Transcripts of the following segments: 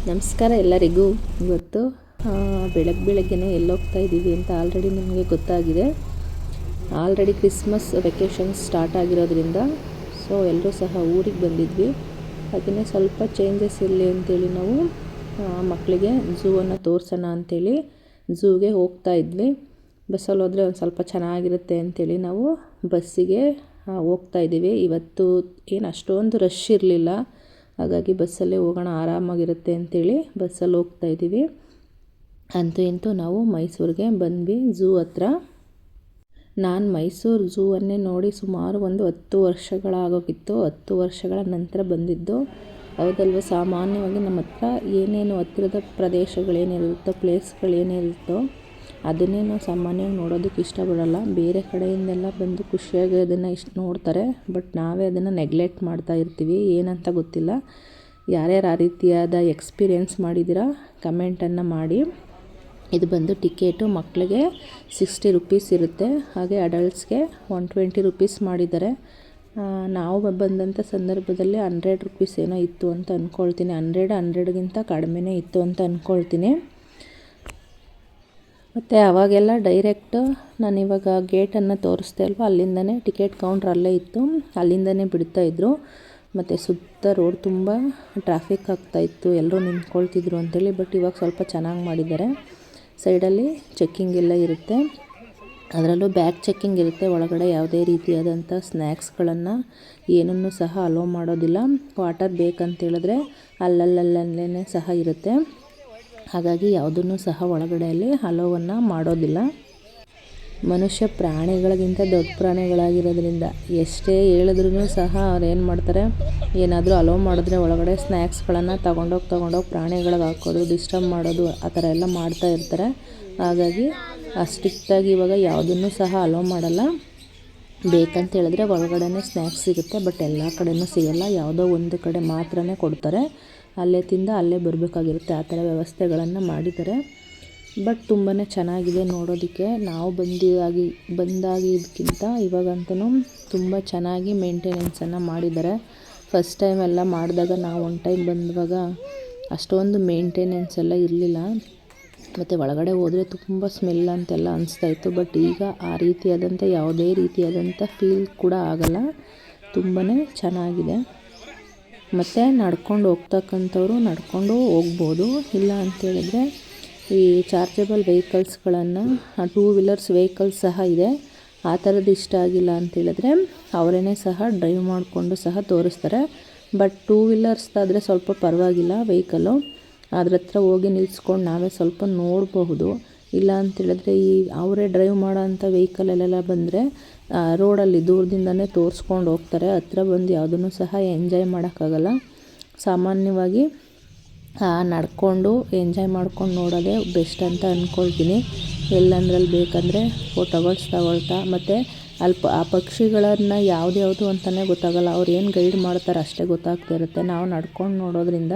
ನಮಸ್ಕಾರ ಎಲ್ಲರಿಗೂ. ಇವತ್ತು ಬೆಳಗ್ಗೆನೇ ಎಲ್ಲೋಗ್ತಾ ಇದ್ದೀವಿ ಅಂತ ಆಲ್ರೆಡಿ ನಿಮಗೆ ಗೊತ್ತಾಗಿದೆ. ಆಲ್ರೆಡಿ ಕ್ರಿಸ್ಮಸ್ ವೆಕೇಷನ್ಸ್ ಸ್ಟಾರ್ಟ್ ಆಗಿರೋದ್ರಿಂದ ಎಲ್ಲರೂ ಸಹ ಊರಿಗೆ ಬಂದಿದ್ವಿ. ಅದನ್ನೇ ಸ್ವಲ್ಪ ಚೇಂಜಸ್ ಇರಲಿ ಅಂತೇಳಿ ನಾವು ಮಕ್ಕಳಿಗೆ ಝೂವನ್ನು ತೋರಿಸೋಣ ಅಂಥೇಳಿ ಝೂಗೆ ಹೋಗ್ತಾ ಇದ್ವಿ. ಬಸ್ಸಲ್ಲಿ ಹೋದರೆ ಒಂದು ಸ್ವಲ್ಪ ಚೆನ್ನಾಗಿರುತ್ತೆ ಅಂಥೇಳಿ ನಾವು ಬಸ್ಸಿಗೆ ಹೋಗ್ತಾ ಇದ್ದೀವಿ. ಇವತ್ತು ಏನು ಅಷ್ಟೊಂದು ರಶ್ ಇರಲಿಲ್ಲ, ಹಾಗಾಗಿ ಬಸ್ಸಲ್ಲೇ ಹೋಗೋಣ, ಆರಾಮಾಗಿರುತ್ತೆ ಅಂಥೇಳಿ ಬಸ್ಸಲ್ಲಿ ಹೋಗ್ತಾ ಇದ್ದೀವಿ. ಅಂತೂ ಇಂತೂ ನಾವು ಮೈಸೂರಿಗೆ ಬಂದ್ವಿ, ಝೂ ಹತ್ರ. ನಾನು ಮೈಸೂರು ಝೂವನ್ನೇ ನೋಡಿ ಸುಮಾರು ಒಂದು 10 ವರ್ಷಗಳಾಗೋಗಿತ್ತು. 10 ವರ್ಷಗಳ ನಂತರ ಬಂದಿದ್ದು. ಹೌದಲ್ವ? ಸಾಮಾನ್ಯವಾಗಿ ನಮ್ಮ ಹತ್ರ ಏನೇನು ಹತ್ತಿರದ ಪ್ರದೇಶಗಳೇನಿರುತ್ತೋ, ಪ್ಲೇಸ್ಗಳೇನಿರುತ್ತೋ ಅದನ್ನೇ ನಾವು ಸಾಮಾನ್ಯವಾಗಿ ನೋಡೋದಕ್ಕೆ ಇಷ್ಟಪಡಲ್ಲ. ಬೇರೆ ಕಡೆಯಿಂದೆಲ್ಲ ಬಂದು ಖುಷಿಯಾಗಿ ಅದನ್ನು ನೋಡ್ತಾರೆ, ಬಟ್ ನಾವೇ ಅದನ್ನು ನೆಗ್ಲೆಕ್ಟ್ ಮಾಡ್ತಾ ಇರ್ತೀವಿ. ಏನಂತ ಗೊತ್ತಿಲ್ಲ. ಯಾರ್ಯಾರು ಆ ರೀತಿಯಾದ ಎಕ್ಸ್ಪೀರಿಯೆನ್ಸ್ ಮಾಡಿದ್ದೀರಾ ಕಮೆಂಟನ್ನು ಮಾಡಿ. ಇದು ಬಂದು ಟಿಕೆಟು ಮಕ್ಕಳಿಗೆ 60 ರೂಪೀಸ್ ಇರುತ್ತೆ, ಹಾಗೆ ಅಡಲ್ಟ್ಸ್ಗೆ 120 ರೂಪೀಸ್ ಮಾಡಿದ್ದಾರೆ. ನಾವು ಬಂದಂಥ ಸಂದರ್ಭದಲ್ಲಿ 100 ರೂಪೀಸ್ ಏನೋ ಇತ್ತು ಅಂತ ಅಂದ್ಕೊಳ್ತೀನಿ. 100ಗಿಂತ ಕಡಿಮೆನೇ ಇತ್ತು ಅಂತ ಅಂದ್ಕೊಳ್ತೀನಿ. ಮತ್ತು ಆವಾಗೆಲ್ಲ ಡೈರೆಕ್ಟ್ ನಾನಿವಾಗ ಗೇಟನ್ನು ತೋರಿಸ್ದೆ ಅಲ್ವ, ಅಲ್ಲಿಂದನೇ ಟಿಕೆಟ್ ಕೌಂಟ್ರ್ ಅಲ್ಲೇ ಇತ್ತು, ಅಲ್ಲಿಂದನೇ ಬಿಡ್ತಾಯಿದ್ರು. ಮತ್ತು ಸುತ್ತ ರೋಡ್ ತುಂಬ ಟ್ರಾಫಿಕ್ ಆಗ್ತಾಯಿತ್ತು, ಎಲ್ಲರೂ ನಿಂತ್ಕೊಳ್ತಿದ್ರು ಅಂಥೇಳಿ. ಬಟ್ ಇವಾಗ ಸ್ವಲ್ಪ ಚೆನ್ನಾಗಿ ಮಾಡಿದ್ದಾರೆ. ಸೈಡಲ್ಲಿ ಚೆಕ್ಕಿಂಗ್ ಎಲ್ಲ ಇರುತ್ತೆ, ಅದರಲ್ಲೂ ಬ್ಯಾಗ್ ಚೆಕ್ಕಿಂಗ್ ಇರುತ್ತೆ. ಒಳಗಡೆ ಯಾವುದೇ ರೀತಿಯಾದಂಥ ಸ್ನ್ಯಾಕ್ಸ್ಗಳನ್ನು ಏನನ್ನೂ ಸಹ ಅಲೋ ಮಾಡೋದಿಲ್ಲ. ವಾಟರ್ ಬೇಕಂತೇಳಿದ್ರೆ ಅಲ್ಲಲ್ಲೇ ಸಹ ಇರುತ್ತೆ. ಹಾಗಾಗಿ ಯಾವುದನ್ನು ಸಹ ಒಳಗಡೆಯಲ್ಲಿ ಅಲೋವನ್ನು ಮಾಡೋದಿಲ್ಲ. ಮನುಷ್ಯ ಪ್ರಾಣಿಗಳಿಗಿಂತ ದೊಡ್ಡ ಪ್ರಾಣಿಗಳಾಗಿರೋದ್ರಿಂದ ಎಷ್ಟೇ ಹೇಳಿದ್ರೂ ಸಹ ಅವ್ರು ಏನು ಮಾಡ್ತಾರೆ, ಏನಾದರೂ ಅಲೋ ಮಾಡಿದ್ರೆ ಒಳಗಡೆ ಸ್ನ್ಯಾಕ್ಸ್ಗಳನ್ನು ತಗೊಂಡೋಗಿ ಪ್ರಾಣಿಗಳಿಗೆ ಹಾಕೋದು, ಡಿಸ್ಟರ್ಬ್ ಮಾಡೋದು, ಆ ಥರ ಎಲ್ಲ ಮಾಡ್ತಾ ಇರ್ತಾರೆ. ಹಾಗಾಗಿ ಸ್ಟ್ರಿಕ್ಟಾಗಿ ಇವಾಗ ಯಾವುದನ್ನು ಸಹ ಅಲೋ ಮಾಡಲ್ಲ. ಬೇಕಂತ ಹೇಳಿದ್ರೆ ಒಳಗಡೆ ಸ್ನ್ಯಾಕ್ಸ್ ಸಿಗುತ್ತೆ, ಬಟ್ ಎಲ್ಲ ಕಡೆಯೂ ಸಿಗಲ್ಲ. ಯಾವುದೋ ಒಂದು ಕಡೆ ಮಾತ್ರನೇ ಕೊಡ್ತಾರೆ, ಅಲ್ಲೇ ತಿಂದು ಅಲ್ಲೇ ಬರಬೇಕಾಗಿರುತ್ತೆ. ಆ ಥರ ವ್ಯವಸ್ಥೆಗಳನ್ನು ಮಾಡಿದ್ದಾರೆ. ಬಟ್ ತುಂಬಾ ಚೆನ್ನಾಗಿದೆ ನೋಡೋದಕ್ಕೆ. ನಾವು ಬಂದಾಗಿದ್ದಕ್ಕಿಂತ ಇವಾಗಂತೂ ತುಂಬ ಚೆನ್ನಾಗಿ ಮೇಂಟೆನೆನ್ಸನ್ನು ಮಾಡಿದ್ದಾರೆ. ಫಸ್ಟ್ ಟೈಮ್ ಎಲ್ಲ ಮಾಡಿದಾಗ, ನಾವು ಒನ್ ಟೈಮ್ ಬಂದುವಾಗ ಅಷ್ಟೊಂದು ಮೇಂಟೆನೆನ್ಸ್ ಎಲ್ಲ ಇರಲಿಲ್ಲ. ಮತ್ತು ಒಳಗಡೆ ಹೋದರೆ ತುಂಬ ಸ್ಮೆಲ್ ಅಂತೆಲ್ಲ ಅನಿಸ್ತಾಯಿತ್ತು. ಬಟ್ ಈಗ ಆ ರೀತಿಯಾದಂಥ ಯಾವುದೇ ರೀತಿಯಾದಂಥ ಫೀಲ್ ಕೂಡ ಆಗಲ್ಲ. ತುಂಬಾ ಚೆನ್ನಾಗಿದೆ. ಮತ್ತು ನಡ್ಕೊಂಡು ಹೋಗ್ತಕ್ಕಂಥವ್ರು ನಡ್ಕೊಂಡು ಹೋಗ್ಬೋದು. ಇಲ್ಲ ಅಂತೇಳಿದರೆ ಈ ಚಾರ್ಜಬಲ್ ವೆಹಿಕಲ್ಸ್ಗಳನ್ನು, 2 ವೀಲರ್ಸ್ ವೆಹಿಕಲ್ಸ್ ಸಹ ಇದೆ. ಆ ಥರದ್ದು ಇಷ್ಟ ಆಗಿಲ್ಲ ಅಂತೇಳಿದ್ರೆ ಅವರೇ ಸಹ ಡ್ರೈವ್ ಮಾಡಿಕೊಂಡು ಸಹ ತೋರಿಸ್ತಾರೆ. ಬಟ್ 2 ವೀಲರ್ಸ್ದಾದರೆ ಸ್ವಲ್ಪ ಪರವಾಗಿಲ್ಲ, ವೆಹಿಕಲ್ಲು ಅದ್ರ ಹತ್ರ ಹೋಗಿ ನಿಲ್ಸ್ಕೊಂಡು ನಾವೇ ಸ್ವಲ್ಪ ನೋಡಬಹುದು. ಇಲ್ಲ ಅಂತೇಳಿದ್ರೆ ಅವರೇ ಡ್ರೈವ್ ಮಾಡೋ ಅಂಥ ವೆಹಿಕಲಲ್ಲೆಲ್ಲ ಬಂದರೆ ರೋಡಲ್ಲಿ ದೂರದಿಂದನೇ ತೋರಿಸ್ಕೊಂಡು ಹೋಗ್ತಾರೆ. ಹತ್ರ ಬಂದು ಯಾವುದನ್ನು ಸಹ ಎಂಜಾಯ್ ಮಾಡೋಕ್ಕಾಗಲ್ಲ. ಸಾಮಾನ್ಯವಾಗಿ ನಡ್ಕೊಂಡು ಎಂಜಾಯ್ ಮಾಡ್ಕೊಂಡು ನೋಡೋದೇ ಬೆಸ್ಟ್ ಅಂತ ಅಂದ್ಕೊಳ್ತೀನಿ. ಎಲ್ಲಂದ್ರಲ್ಲಿ ಬೇಕಂದರೆ ಫೋಟೋಗಳು ತಗೊಳ್ತಾ, ಮತ್ತು ಆ ಪಕ್ಷಿಗಳನ್ನು ಯಾವ್ದು ಅಂತಲೇ ಗೊತ್ತಾಗಲ್ಲ. ಅವ್ರು ಏನು ಗೈಡ್ ಮಾಡ್ತಾರೆ ಅಷ್ಟೇ ಗೊತ್ತಾಗ್ತಾ ಇರುತ್ತೆ. ನಾವು ನಡ್ಕೊಂಡು ನೋಡೋದ್ರಿಂದ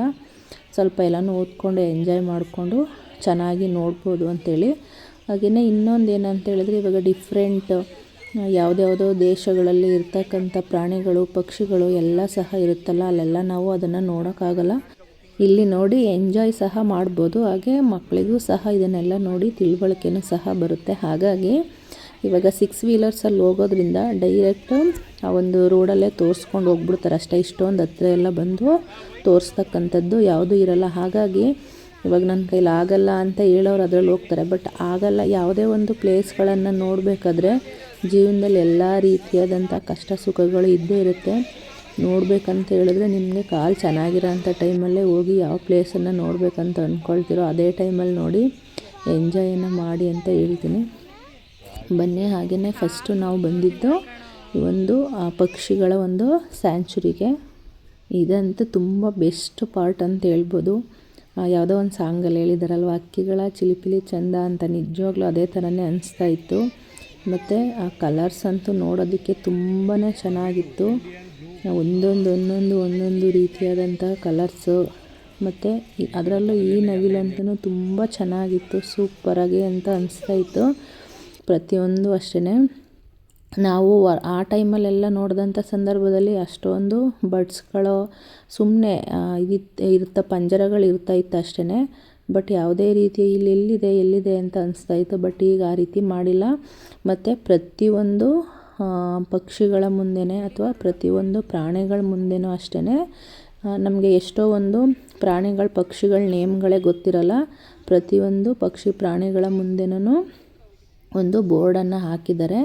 ಸ್ವಲ್ಪ ಎಲ್ಲನೂ ಓದ್ಕೊಂಡು ಎಂಜಾಯ್ ಮಾಡಿಕೊಂಡು ಚೆನ್ನಾಗಿ ನೋಡ್ಬೋದು ಅಂಥೇಳಿ. ಹಾಗೆಯೇ ಇನ್ನೊಂದು ಏನಂತೇಳಿದ್ರೆ, ಇವಾಗ ಡಿಫ್ರೆಂಟ್ ಯಾವುದ್ಯಾವುದೋ ದೇಶಗಳಲ್ಲಿ ಇರ್ತಕ್ಕಂಥ ಪ್ರಾಣಿಗಳು, ಪಕ್ಷಿಗಳು ಎಲ್ಲ ಸಹ ಇರುತ್ತಲ್ಲ, ಅಲ್ಲೆಲ್ಲ ನಾವು ಅದನ್ನು ನೋಡೋಕ್ಕಾಗಲ್ಲ. ಇಲ್ಲಿ ನೋಡಿ ಎಂಜಾಯ್ ಸಹ ಮಾಡ್ಬೋದು. ಹಾಗೆ ಮಕ್ಕಳಿಗೂ ಸಹ ಇದನ್ನೆಲ್ಲ ನೋಡಿ ತಿಳುವಳಿಕೆನೂ ಸಹ ಬರುತ್ತೆ. ಹಾಗಾಗಿ ಇವಾಗ 6 ವೀಲರ್ಸಲ್ಲಿ ಹೋಗೋದ್ರಿಂದ ಡೈರೆಕ್ಟು ಆ ಒಂದು ರೋಡಲ್ಲೇ ತೋರಿಸ್ಕೊಂಡು ಹೋಗ್ಬಿಡ್ತಾರೆ ಅಷ್ಟೇ. ಇಷ್ಟೊಂದು ಹತ್ರ ಎಲ್ಲ ಬಂದು ತೋರಿಸ್ತಕ್ಕಂಥದ್ದು ಯಾವುದೂ ಇರಲ್ಲ. ಹಾಗಾಗಿ ಇವಾಗ ನನ್ನ ಕೈಲಿ ಆಗಲ್ಲ ಅಂತ ಹೇಳೋರು ಅದರಲ್ಲಿ ಹೋಗ್ತಾರೆ. ಬಟ್ ಆಗಲ್ಲ. ಯಾವುದೇ ಒಂದು ಪ್ಲೇಸ್ಗಳನ್ನು ನೋಡಬೇಕಾದ್ರೆ ಜೀವನದಲ್ಲಿ ಎಲ್ಲ ರೀತಿಯಾದಂಥ ಕಷ್ಟ ಸುಖಗಳು ಇದ್ದೇ ಇರುತ್ತೆ. ನೋಡಬೇಕಂತ ಹೇಳಿದ್ರೆ ನಿಮಗೆ ಕಾಲು ಚೆನ್ನಾಗಿರೋ ಅಂಥ ಟೈಮಲ್ಲೇ ಹೋಗಿ ಯಾವ ಪ್ಲೇಸನ್ನು ನೋಡಬೇಕಂತ ಅಂದ್ಕೊಳ್ತೀರೋ ಅದೇ ಟೈಮಲ್ಲಿ ನೋಡಿ ಎಂಜಾಯನ್ನು ಮಾಡಿ ಅಂತ ಹೇಳ್ತೀನಿ. ಬನ್ನಿ. ಹಾಗೆಯೇ ಫಸ್ಟು ನಾವು ಬಂದಿದ್ದು ಒಂದು ಪಕ್ಷಿಗಳ ಒಂದು ಸ್ಯಾಂಚುರಿಗೆ. ಇದಂತೂ ತುಂಬ ಬೆಸ್ಟ್ ಪಾರ್ಟ್ ಅಂತ ಹೇಳ್ಬೋದು. ಯಾವುದೋ ಒಂದು ಸಾಂಗಲ್ಲಿ ಹೇಳಿದಾರಲ್ವ, ಹಕ್ಕಿಗಳ ಚಿಲಿಪಿಲಿ ಚಂದ ಅಂತ. ನಿಜವಾಗ್ಲೂ ಅದೇ ಥರನೇ ಅನಿಸ್ತಾ ಇತ್ತು. ಮತ್ತು ಆ ಕಲರ್ಸ್ ಅಂತೂ ನೋಡೋದಕ್ಕೆ ತುಂಬಾ ಚೆನ್ನಾಗಿತ್ತು. ಒಂದೊಂದು ರೀತಿಯಾದಂಥ ಕಲರ್ಸು. ಮತ್ತು ಅದರಲ್ಲೂ ಈ ನವಿಲಂತೂ ತುಂಬ ಚೆನ್ನಾಗಿತ್ತು, ಸೂಪರಾಗಿ ಅಂತ ಅನಿಸ್ತಾಯಿತ್ತು. ಪ್ರತಿಯೊಂದು ಅಷ್ಟೇ ನಾವು ಆ ಟೈಮಲ್ಲೆಲ್ಲ ನೋಡಿದಂಥ ಸಂದರ್ಭದಲ್ಲಿ ಅಷ್ಟೊಂದು ಬರ್ಡ್ಸ್ಗಳು ಸುಮ್ಮನೆ ಇರುತ್ತೆ, ಪಂಜರಗಳು ಇರ್ತಾಯಿತ್ತು ಅಷ್ಟೇ. ಬಟ್ ಯಾವುದೇ ರೀತಿ ಇಲ್ಲಿ ಎಲ್ಲಿದೆ ಅಂತ ಅನಿಸ್ತಾಯಿತ್ತು. ಬಟ್ ಈಗ ಆ ರೀತಿ ಮಾಡಿಲ್ಲ. ಮತ್ತು ಪ್ರತಿಯೊಂದು ಪಕ್ಷಿಗಳ ಮುಂದೆನೇ ಅಥವಾ ಪ್ರತಿಯೊಂದು ಪ್ರಾಣಿಗಳ ಮುಂದೆನೂ ಅಷ್ಟೇ ನಮಗೆ ಎಷ್ಟೋ ಒಂದು ಪ್ರಾಣಿಗಳ ಪಕ್ಷಿಗಳ ನೇಮ್ಗಳೇ ಗೊತ್ತಿರಲ್ಲ. ಪ್ರತಿಯೊಂದು ಪಕ್ಷಿ ಪ್ರಾಣಿಗಳ ಮುಂದೆನೂ ಒಂದು ಬೋರ್ಡನ್ನು ಹಾಕಿದ್ದಾರೆ,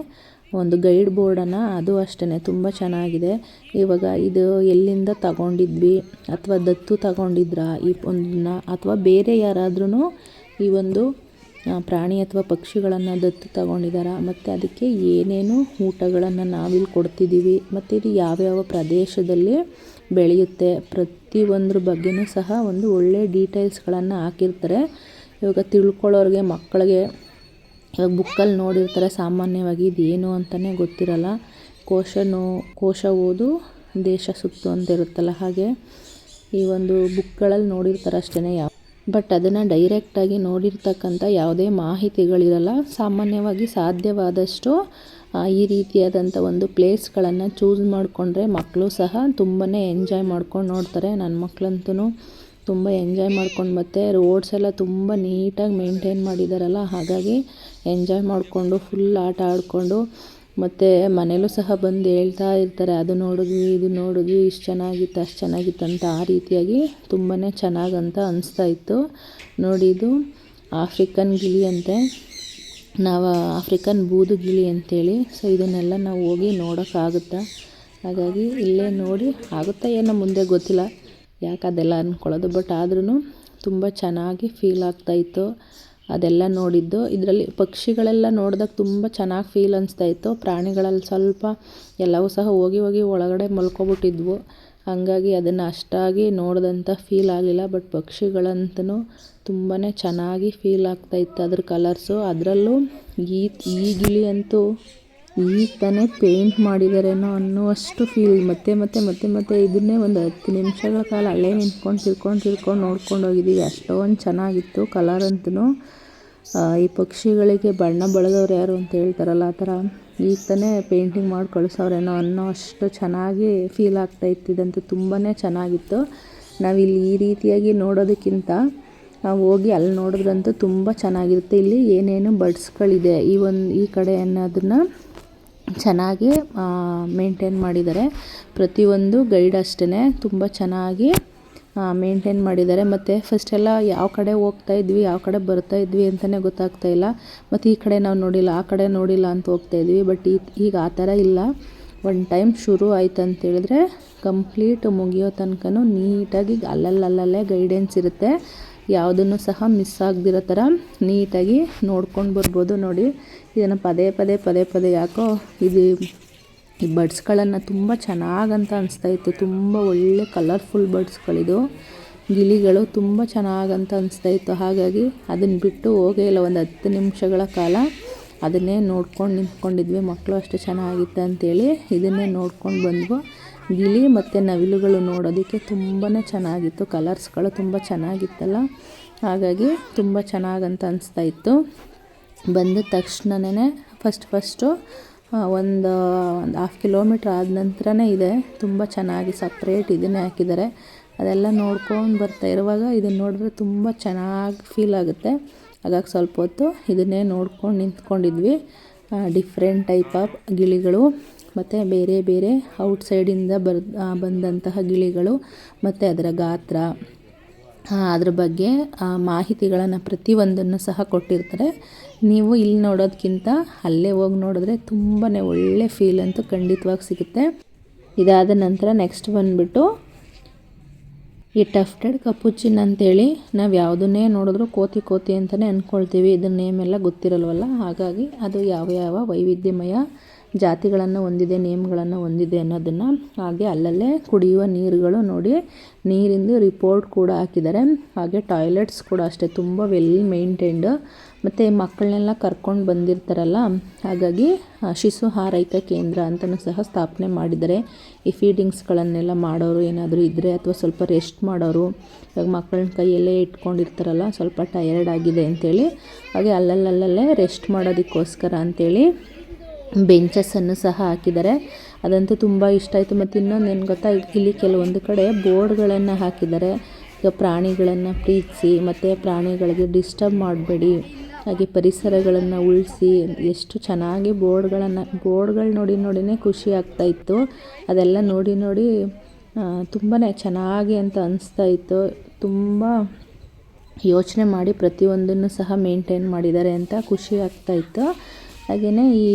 ಒಂದು ಗೈಡ್ ಬೋರ್ಡನ್ನು. ಅದು ಅಷ್ಟೇ ತುಂಬ ಚೆನ್ನಾಗಿದೆ. ಇವಾಗ ಇದು ಎಲ್ಲಿಂದ ತಗೊಂಡಿದ್ವಿ ಅಥವಾ ದತ್ತು ತಗೊಂಡಿದ್ರಾ ಈ ಒಂದನ್ನ, ಅಥವಾ ಬೇರೆ ಯಾರಾದ್ರೂ ಈ ಒಂದು ಪ್ರಾಣಿ ಅಥವಾ ಪಕ್ಷಿಗಳನ್ನು ದತ್ತು ತಗೊಂಡಿದ್ದಾರಾ, ಮತ್ತು ಅದಕ್ಕೆ ಏನೇನು ಊಟಗಳನ್ನು ನಾವಿಲ್ಲಿ ಕೊಡ್ತಿದ್ದೀವಿ, ಮತ್ತು ಇದು ಯಾವ್ಯಾವ ಪ್ರದೇಶದಲ್ಲಿ ಬೆಳೆಯುತ್ತೆ, ಪ್ರತಿಯೊಂದ್ರ ಬಗ್ಗೆಯೂ ಸಹ ಒಂದು ಒಳ್ಳೆ ಡೀಟೇಲ್ಸ್ಗಳನ್ನು ಹಾಕಿರ್ತಾರೆ. ಇವಾಗ ತಿಳ್ಕೊಳ್ಳೋರಿಗೆ, ಮಕ್ಕಳಿಗೆ ಇವಾಗ ಬುಕ್ಕಲ್ಲಿ ನೋಡಿರ್ತಾರೆ ಸಾಮಾನ್ಯವಾಗಿ, ಇದೇನು ಅಂತಲೇ ಗೊತ್ತಿರಲ್ಲ. ಕೋಶ ಓದು ದೇಶ ಸುತ್ತು ಅಂತ ಇರುತ್ತಲ್ಲ, ಹಾಗೆ ಈ ಒಂದು ಬುಕ್ಗಳಲ್ಲಿ ನೋಡಿರ್ತಾರೆ ಅಷ್ಟೇ. ಬಟ್ ಅದನ್ನು ಡೈರೆಕ್ಟಾಗಿ ನೋಡಿರ್ತಕ್ಕಂಥ ಯಾವುದೇ ಮಾಹಿತಿಗಳಿರಲ್ಲ. ಸಾಮಾನ್ಯವಾಗಿ ಸಾಧ್ಯವಾದಷ್ಟು ಈ ರೀತಿಯಾದಂಥ ಒಂದು ಪ್ಲೇಸ್ಗಳನ್ನು ಚೂಸ್ ಮಾಡಿಕೊಂಡ್ರೆ ಮಕ್ಕಳು ಸಹ ತುಂಬಾ ಎಂಜಾಯ್ ಮಾಡ್ಕೊಂಡು ನೋಡ್ತಾರೆ. ನನ್ನ ಮಕ್ಕಳಂತೂ ತುಂಬ ಎಂಜಾಯ್ ಮಾಡ್ಕೊಂಡು, ಮತ್ತು ರೋಡ್ಸ್ ಎಲ್ಲ ತುಂಬ ನೀಟಾಗಿ ಮೇಂಟೈನ್ ಮಾಡಿದ್ದಾರಲ್ಲ, ಹಾಗಾಗಿ ಎಂಜಾಯ್ ಮಾಡಿಕೊಂಡು ಫುಲ್ ಆಟ ಆಡಿಕೊಂಡು, ಮತ್ತು ಮನೇಲೂ ಸಹ ಬಂದು ಹೇಳ್ತಾ ಇರ್ತಾರೆ, ಅದು ನೋಡಿದ್ವಿ ಇದು ನೋಡಿದ್ವಿ, ಇಷ್ಟು ಚೆನ್ನಾಗಿತ್ತು ಅಷ್ಟು ಚೆನ್ನಾಗಿತ್ತು ಅಂತ. ಆ ರೀತಿಯಾಗಿ ತುಂಬಾ ಚೆನ್ನಾಗಂತ ಅನಿಸ್ತಾ ಇತ್ತು. ನೋಡಿ, ಇದು ಆಫ್ರಿಕನ್ ಗಿಳಿ ಅಂತೆ, ನಾವು ಆಫ್ರಿಕನ್ ಬೂದು ಗಿಳಿ ಅಂತೇಳಿ. ಸೊ ಇದನ್ನೆಲ್ಲ ನಾವು ಹೋಗಿ ನೋಡೋಕ್ಕಾಗುತ್ತಾ, ಹಾಗಾಗಿ ಇಲ್ಲೇ ನೋಡಿ ಆಗುತ್ತಾ ಏನೋ ಮುಂದೆ ಗೊತ್ತಿಲ್ಲ, ಯಾಕೆ ಅದೆಲ್ಲ ಅಂದ್ಕೊಳ್ಳೋದು. ಬಟ್ ಆದ್ರೂ ತುಂಬ ಚೆನ್ನಾಗಿ ಫೀಲ್ ಆಗ್ತಾಯಿತ್ತು ಅದೆಲ್ಲ ನೋಡಿದ್ದು. ಇದರಲ್ಲಿ ಪಕ್ಷಿಗಳೆಲ್ಲ ನೋಡಿದಾಗ ತುಂಬ ಚೆನ್ನಾಗಿ ಫೀಲ್ ಅನಿಸ್ತಾಯಿತ್ತು. ಪ್ರಾಣಿಗಳಲ್ಲಿ ಸ್ವಲ್ಪ ಎಲ್ಲವೂ ಸಹ ಹೋಗಿ ಒಳಗಡೆ ಮಲ್ಕೊಬಿಟ್ಟಿದ್ವು, ಹಾಗಾಗಿ ಅದನ್ನು ಅಷ್ಟಾಗಿ ನೋಡಿದಂಥ ಫೀಲ್ ಆಗಲಿಲ್ಲ. ಬಟ್ ಪಕ್ಷಿಗಳಂತೂ ತುಂಬಾ ಚೆನ್ನಾಗಿ ಫೀಲ್ ಆಗ್ತಾಯಿತ್ತು ಅದ್ರ ಕಲರ್ಸು. ಅದರಲ್ಲೂ ಈ ಗಿಳಿ ಅಂತೂ ಈಗ ತಾನೇ ಪೇಂಟ್ ಮಾಡಿದಾರೇನೋ ಅನ್ನುವಷ್ಟು ಫೀಲ್. ಮತ್ತೆ ಇದನ್ನೇ ಒಂದು 10 ನಿಮಿಷಗಳ ಕಾಲ ಅಲ್ಲೇ ನಿಂತ್ಕೊಂಡು ತಿರ್ಕೊಂಡು ನೋಡ್ಕೊಂಡು ಹೋಗಿದ್ದೀವಿ. ಅಷ್ಟೊಂದು ಚೆನ್ನಾಗಿತ್ತು ಕಲರ್ ಅಂತೂ. ಈ ಪಕ್ಷಿಗಳಿಗೆ ಬಣ್ಣ ಬಳಿದವ್ರು ಯಾರು ಅಂತ ಹೇಳ್ತಾರಲ್ಲ, ಆ ಥರ ಈಗ ತಾನೇ ಪೇಂಟಿಂಗ್ ಮಾಡಿ ಕಳಿಸೋರೇನೋ ಅನ್ನೋ ಅಷ್ಟು ಚೆನ್ನಾಗಿ ಫೀಲ್ ಆಗ್ತಾಯಿತ್ತು. ಇದಂತೂ ತುಂಬಾ ಚೆನ್ನಾಗಿತ್ತು. ನಾವಿಲ್ಲಿ ಈ ರೀತಿಯಾಗಿ ನೋಡೋದಕ್ಕಿಂತ ನಾವು ಹೋಗಿ ಅಲ್ಲಿ ನೋಡಿದ್ರಂತೂ ತುಂಬ ಚೆನ್ನಾಗಿರುತ್ತೆ. ಇಲ್ಲಿ ಏನೇನು ಬರ್ಡ್ಸ್ಗಳಿದೆ ಈ ಕಡೆ ಅನ್ನೋದನ್ನು ಚೆನ್ನಾಗಿ ಮೇಂಟೈನ್ ಮಾಡಿದ್ದಾರೆ. ಪ್ರತಿಯೊಂದು ಗೈಡ್ ಅಷ್ಟೇ ತುಂಬ ಚೆನ್ನಾಗಿ ಮೇಂಟೈನ್ ಮಾಡಿದ್ದಾರೆ. ಮತ್ತು ಫಸ್ಟೆಲ್ಲ ಯಾವ ಕಡೆ ಹೋಗ್ತಾಯಿದ್ವಿ, ಯಾವ ಕಡೆ ಬರ್ತಾಯಿದ್ವಿ ಅಂತಲೇ ಗೊತ್ತಾಗ್ತಾಯಿಲ್ಲ. ಮತ್ತು ಈ ಕಡೆ ನಾವು ನೋಡಿಲ್ಲ, ಆ ಕಡೆ ನೋಡಿಲ್ಲ ಅಂತ ಹೋಗ್ತಾಯಿದ್ವಿ. ಬಟ್ ಈಗ ಆ ಥರ ಇಲ್ಲ. ಒಂದು ಟೈಮ್ ಶುರು ಆಯ್ತು ಅಂತೇಳಿದ್ರೆ ಕಂಪ್ಲೀಟ್ ಮುಗಿಯೋ ತನಕ ನೀಟಾಗಿ ಅಲ್ಲಲ್ಲೇ ಗೈಡೆನ್ಸ್ ಇರುತ್ತೆ. ಯಾವುದನ್ನು ಸಹ ಮಿಸ್ ಆಗದಿರೋ ಥರ ನೀಟಾಗಿ ನೋಡ್ಕೊಂಡು ಬರ್ಬೋದು. ನೋಡಿ, ಇದನ್ನು ಪದೇ ಯಾಕೋ ಈ ಬರ್ಡ್ಸ್ಗಳನ್ನು ತುಂಬ ಚೆನ್ನಾಗಂತ ಅನಿಸ್ತಾಯಿತ್ತು. ತುಂಬ ಒಳ್ಳೆ ಕಲರ್ಫುಲ್ ಬರ್ಡ್ಸ್ಗಳಿದು, ಗಿಳಿಗಳು ತುಂಬ ಚೆನ್ನಾಗಂತ ಅನಿಸ್ತಾಯಿತ್ತು. ಹಾಗಾಗಿ ಅದನ್ನು ಬಿಟ್ಟು ಹೋಗೇ ಇಲ್ಲ. ಒಂದು 10 ನಿಮಿಷಗಳ ಕಾಲ ಅದನ್ನೇ ನೋಡ್ಕೊಂಡು ನಿಂತ್ಕೊಂಡಿದ್ವಿ. ಮಕ್ಕಳು ಅಷ್ಟು ಚೆನ್ನಾಗಿತ್ತು ಅಂಥೇಳಿ ಇದನ್ನೇ ನೋಡ್ಕೊಂಡು ಬಂದ್ವು. ಗಿಳಿ ಮತ್ತು ನವಿಲುಗಳು ನೋಡೋದಕ್ಕೆ ತುಂಬಾ ಚೆನ್ನಾಗಿತ್ತು. ಕಲರ್ಸ್ಗಳು ತುಂಬ ಚೆನ್ನಾಗಿತ್ತಲ್ಲ, ಹಾಗಾಗಿ ತುಂಬ ಚೆನ್ನಾಗಂತ ಅನಿಸ್ತಾಯಿತ್ತು. ಬಂದ ತಕ್ಷಣವೇ ಫಸ್ಟು ಒಂದು 1/2 ಕಿಲೋಮೀಟ್ರ್ ಆದ ನಂತರನೇ ಇದೆ. ತುಂಬ ಚೆನ್ನಾಗಿ ಸಪ್ರೇಟ್ ಇದನ್ನೇ ಹಾಕಿದ್ದಾರೆ. ಅದೆಲ್ಲ ನೋಡ್ಕೊಂಡು ಬರ್ತಾ ಇರುವಾಗ ಇದನ್ನು ನೋಡಿದ್ರೆ ತುಂಬ ಚೆನ್ನಾಗಿ ಫೀಲ್ ಆಗುತ್ತೆ. ಹಾಗಾಗಿ ಸ್ವಲ್ಪ ಹೊತ್ತು ಇದನ್ನೇ ನೋಡ್ಕೊಂಡು ನಿಂತ್ಕೊಂಡಿದ್ವಿ. ಡಿಫ್ರೆಂಟ್ ಟೈಪ್ ಆಫ್ ಗಿಳಿಗಳು, ಮತ್ತು ಬೇರೆ ಔಟ್ಸೈಡಿಂದ ಬಂದಂತಹ ಗಿಳಿಗಳು, ಮತ್ತು ಅದರ ಗಾತ್ರ, ಅದ್ರ ಬಗ್ಗೆ ಮಾಹಿತಿಗಳನ್ನು ಪ್ರತಿಯೊಂದನ್ನು ಸಹ ಕೊಟ್ಟಿರ್ತಾರೆ. ನೀವು ಇಲ್ಲಿ ನೋಡೋದಕ್ಕಿಂತ ಅಲ್ಲೇ ಹೋಗಿ ನೋಡಿದ್ರೆ ತುಂಬಾ ಒಳ್ಳೆ ಫೀಲ್ ಅಂತೂ ಖಂಡಿತವಾಗಿ ಸಿಗುತ್ತೆ. ಇದಾದ ನಂತರ ನೆಕ್ಸ್ಟ್ ಬಂದುಬಿಟ್ಟು ಈ ಟಫ್ಟೆಡ್ ಕಪುಚಿನ್ ಅಂತೇಳಿ. ನಾವು ಯಾವುದನ್ನೇ ನೋಡಿದ್ರೂ ಕೋತಿ ಅಂತಲೇ ಅಂದ್ಕೊಳ್ತೀವಿ, ಇದನ್ನ ನೇಮೆಲ್ಲ ಗೊತ್ತಿರಲ್ವಲ್ಲ. ಹಾಗಾಗಿ ಅದು ಯಾವ ವೈವಿಧ್ಯಮಯ ಜಾತಿಗಳನ್ನು ಹೊಂದಿದೆ, ನೇಮ್ಗಳನ್ನು ಹೊಂದಿದೆ ಅನ್ನೋದನ್ನು. ಹಾಗೆ ಅಲ್ಲಲ್ಲೇ ಕುಡಿಯುವ ನೀರುಗಳು ನೋಡಿ, ನೀರಿಂದು ರಿಪೋರ್ಟ್ ಕೂಡ ಹಾಕಿದ್ದಾರೆ. ಹಾಗೆ ಟಾಯ್ಲೆಟ್ಸ್ ಕೂಡ ಅಷ್ಟೇ ತುಂಬ ವೆಲ್ ಮೇಂಟೈನ್ಡ್. ಮತ್ತು ಮಕ್ಕಳನ್ನೆಲ್ಲ ಕರ್ಕೊಂಡು ಬಂದಿರ್ತಾರಲ್ಲ, ಹಾಗಾಗಿ ಶಿಶು ಆರೈಕೆ ಕೇಂದ್ರ ಅಂತಲೂ ಸಹ ಸ್ಥಾಪನೆ ಮಾಡಿದ್ದಾರೆ. ಈ ಫೀಡಿಂಗ್ಸ್ಗಳನ್ನೆಲ್ಲ ಮಾಡೋರು ಏನಾದರೂ ಇದ್ದರೆ, ಅಥವಾ ಸ್ವಲ್ಪ ರೆಸ್ಟ್ ಮಾಡೋರು, ಇವಾಗ ಮಕ್ಕಳನ್ನ ಕೈಯಲ್ಲೇ ಇಟ್ಕೊಂಡಿರ್ತಾರಲ್ಲ, ಸ್ವಲ್ಪ ಟಯರ್ಡ್ ಆಗಿದೆ ಅಂಥೇಳಿ, ಹಾಗೆ ಅಲ್ಲಲ್ಲೇ ರೆಸ್ಟ್ ಮಾಡೋದಕ್ಕೋಸ್ಕರ ಅಂಥೇಳಿ ಬೆಂಚಸ್ಸನ್ನು ಸಹ ಹಾಕಿದ್ದಾರೆ. ಅದಂತೂ ತುಂಬ ಇಷ್ಟ ಆಯಿತು. ಮತ್ತು ಇನ್ನೊಂದು ಏನು ಗೊತ್ತಾ, ಇಲ್ಲಿ ಕೆಲವೊಂದು ಕಡೆ ಬೋರ್ಡ್ಗಳನ್ನು ಹಾಕಿದ್ದಾರೆ. ಈಗ ಪ್ರಾಣಿಗಳನ್ನು ಪ್ರೀತಿಸಿ ಮತ್ತು ಪ್ರಾಣಿಗಳಿಗೆ ಡಿಸ್ಟರ್ಬ್ ಮಾಡಬೇಡಿ, ಹಾಗೆ ಪರಿಸರಗಳನ್ನು ಉಳಿಸಿ, ಎಷ್ಟು ಚೆನ್ನಾಗಿ ಬೋರ್ಡ್ಗಳು ನೋಡಿನೇ ಖುಷಿ ಆಗ್ತಾಯಿತ್ತು. ಅದೆಲ್ಲ ನೋಡಿ ತುಂಬಾ ಚೆನ್ನಾಗಿ ಅಂತ ಅನಿಸ್ತಾ ಇತ್ತು. ತುಂಬ ಯೋಚನೆ ಮಾಡಿ ಪ್ರತಿಯೊಂದನ್ನು ಸಹ ಮೇಂಟೈನ್ ಮಾಡಿದ್ದಾರೆ ಅಂತ ಖುಷಿ ಆಗ್ತಾಯಿತ್ತು. ಹಾಗೆಯೇ ಈ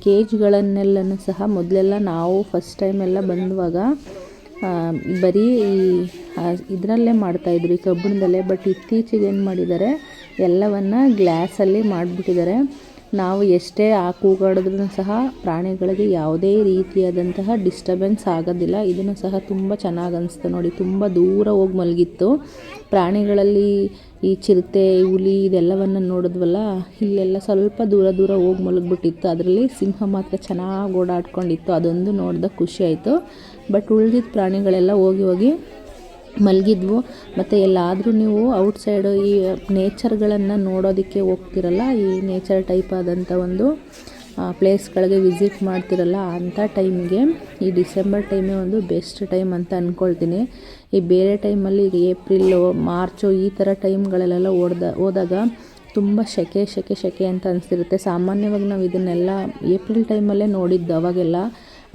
ಕೇಜ್ಗಳನ್ನೆಲ್ಲನೂ ಸಹ ಮೊದಲೆಲ್ಲ ನಾವು ಫಸ್ಟ್ ಟೈಮ್ ಎಲ್ಲ ಬಂದುವಾಗ ಬರೀ ಇದರಲ್ಲೇ ಮಾಡ್ತಾಯಿದ್ರು, ಈ ಕಬ್ಬಿಣದಲ್ಲೇ. ಬಟ್ ಇತ್ತೀಚೆಗೆ ಏನು ಮಾಡಿದ್ದಾರೆ, ಎಲ್ಲವನ್ನು ಗ್ಲಾಸಲ್ಲಿ ಮಾಡಿಬಿಟ್ಟಿದ್ದಾರೆ. ನಾವು ಎಷ್ಟೇ ಕೂಗಾಡಿದ್ರೂ ಸಹ ಪ್ರಾಣಿಗಳಿಗೆ ಯಾವುದೇ ರೀತಿಯಾದಂತಹ ಡಿಸ್ಟರ್ಬೆನ್ಸ್ ಆಗೋದಿಲ್ಲ. ಇದನ್ನು ಸಹ ತುಂಬ ಚೆನ್ನಾಗಿ ಅನಿಸ್ತು ನೋಡಿ. ತುಂಬ ದೂರ ಹೋಗಿ ಮಲಗಿತ್ತು. ಪ್ರಾಣಿಗಳಲ್ಲಿ ಈ ಚಿರತೆ, ಹುಲಿ ಇದೆಲ್ಲವನ್ನು ನೋಡಿದ್ವಲ್ಲ, ಇಲ್ಲೆಲ್ಲ ಸ್ವಲ್ಪ ದೂರ ಹೋಗಿ ಮಲಗಿಬಿಟ್ಟಿತ್ತು. ಅದರಲ್ಲಿ ಸಿಂಹ ಮಾತ್ರ ಚೆನ್ನಾಗಿ ಓಡಾಡ್ಕೊಂಡಿತ್ತು. ಅದೊಂದು ನೋಡಿದಾಗ ಖುಷಿ ಆಯಿತು. ಬಟ್ ಉಳಿದಿದ್ದ ಪ್ರಾಣಿಗಳೆಲ್ಲ ಹೋಗಿ ಮಲಗಿದ್ವು. ಮತ್ತು ಎಲ್ಲಾದರೂ ನೀವು ಔಟ್ಸೈಡು ಈ ನೇಚರ್ಗಳನ್ನು ನೋಡೋದಕ್ಕೆ ಹೋಗ್ತಿರಲ್ಲ, ಈ ನೇಚರ್ ಟೈಪ್ ಆದಂಥ ಒಂದು ಪ್ಲೇಸ್ಗಳಿಗೆ ವಿಸಿಟ್ ಮಾಡ್ತಿರಲ್ಲ, ಅಂಥ ಟೈಮಿಗೆ ಈ ಡಿಸೆಂಬರ್ ಟೈಮೇ ಒಂದು ಬೆಸ್ಟ್ ಟೈಮ್ ಅಂತ ಅಂದ್ಕೊಳ್ತೀನಿ. ಈ ಬೇರೆ ಟೈಮಲ್ಲಿ ಈಗ ಏಪ್ರಿಲ್ಲು, ಮಾರ್ಚು ಈ ಥರ ಟೈಮ್ಗಳಲ್ಲೆಲ್ಲ ಹೋದಾಗ ತುಂಬ ಸೆಕೆ ಅಂತ ಅನಿಸ್ತಿರುತ್ತೆ. ಸಾಮಾನ್ಯವಾಗಿ ನಾವು ಇದನ್ನೆಲ್ಲ ಏಪ್ರಿಲ್ ಟೈಮಲ್ಲೇ ನೋಡಿದ್ದು. ಅವಾಗೆಲ್ಲ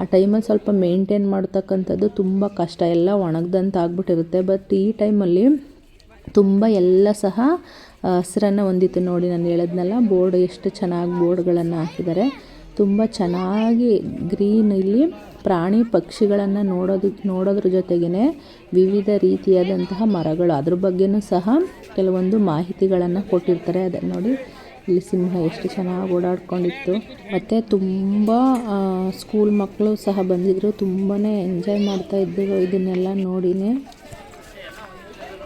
ಆ ಟೈಮಲ್ಲಿ ಸ್ವಲ್ಪ ಮೇಂಟೈನ್ ಮಾಡ್ತಕ್ಕಂಥದ್ದು ತುಂಬ ಕಷ್ಟ, ಎಲ್ಲ ಒಣಗ್ದಂತ ಆಗ್ಬಿಟ್ಟಿರುತ್ತೆ. ಬಟ್ ಈ ಟೈಮಲ್ಲಿ ತುಂಬ ಎಲ್ಲ ಸಹ ಹಸಿರನ್ನು ಹೊಂದಿತ್ತು ನೋಡಿ. ನಾನು ಹೇಳಿದ್ನಲ್ಲ, ಬೋರ್ಡ್ ಎಷ್ಟು ಚೆನ್ನಾಗಿ ಬೋರ್ಡ್ಗಳನ್ನು ಹಾಕಿದ್ದಾರೆ. ತುಂಬ ಚೆನ್ನಾಗಿ ಗ್ರೀನ್, ಇಲ್ಲಿ ಪ್ರಾಣಿ ಪಕ್ಷಿಗಳನ್ನು ನೋಡೋದ್ರ ಜೊತೆಗೇ ವಿವಿಧ ರೀತಿಯಾದಂತಹ ಮರಗಳು, ಅದ್ರ ಬಗ್ಗೆನೂ ಸಹ ಕೆಲವೊಂದು ಮಾಹಿತಿಗಳನ್ನು ಕೊಟ್ಟಿರ್ತಾರೆ. ಅದನ್ನು ನೋಡಿ, ಇಲ್ಲಿ ಸಿಂಹ ಎಷ್ಟು ಚೆನ್ನಾಗಿ ಓಡಾಡ್ಕೊಂಡಿತ್ತು. ಮತ್ತು ತುಂಬ ಸ್ಕೂಲ್ ಮಕ್ಕಳು ಸಹ ಬಂದಿದ್ದರು. ತುಂಬಾ ಎಂಜಾಯ್ ಮಾಡ್ತಾಯಿದ್ರು ಇದನ್ನೆಲ್ಲ ನೋಡಿನೇ.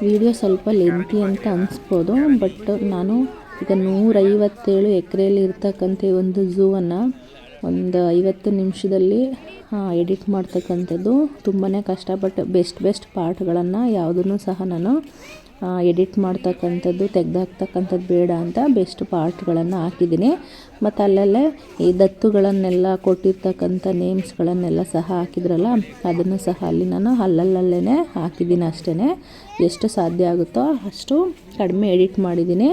ವಿಡಿಯೋ ಸ್ವಲ್ಪ ಲೆಂತಿ ಅಂತ ಅನಿಸ್ಬೋದು. ಬಟ್ ನಾನು ಈಗ 157 ಎಕರೆಯಲ್ಲಿ ಇರ್ತಕ್ಕಂಥ ಒಂದು ಝೂವನ್ನು ಒಂದು 50 ನಿಮಿಷದಲ್ಲಿ ಎಡಿಟ್ ಮಾಡ್ತಕ್ಕಂಥದ್ದು ತುಂಬಾ ಕಷ್ಟ. ಬಟ್ ಬೆಸ್ಟ್ ಪಾರ್ಟ್ಗಳನ್ನು ಯಾವುದನ್ನು ಸಹ ನಾನು ಎಡಿಟ್ ಮಾಡ್ತಕ್ಕಂಥದ್ದು, ತೆಗೆದಾಕ್ತಕ್ಕಂಥದ್ದು ಬೇಡ ಅಂತ ಬೆಸ್ಟ್ ಪಾರ್ಟ್ಗಳನ್ನು ಹಾಕಿದ್ದೀನಿ. ಮತ್ತು ಅಲ್ಲಲ್ಲೇ ಈ ದತ್ತುಗಳನ್ನೆಲ್ಲ ಕೊಟ್ಟಿರ್ತಕ್ಕಂಥ ನೇಮ್ಸ್ಗಳನ್ನೆಲ್ಲ ಸಹ ಹಾಕಿದ್ರಲ್ಲ, ಅದನ್ನು ಸಹ ಅಲ್ಲಿ ನಾನು ಅಲ್ಲಲ್ಲೇ ಹಾಕಿದ್ದೀನಿ ಅಷ್ಟೇ. ಎಷ್ಟು ಸಾಧ್ಯ ಆಗುತ್ತೋ ಅಷ್ಟು ಕಡಿಮೆ ಎಡಿಟ್ ಮಾಡಿದ್ದೀನಿ.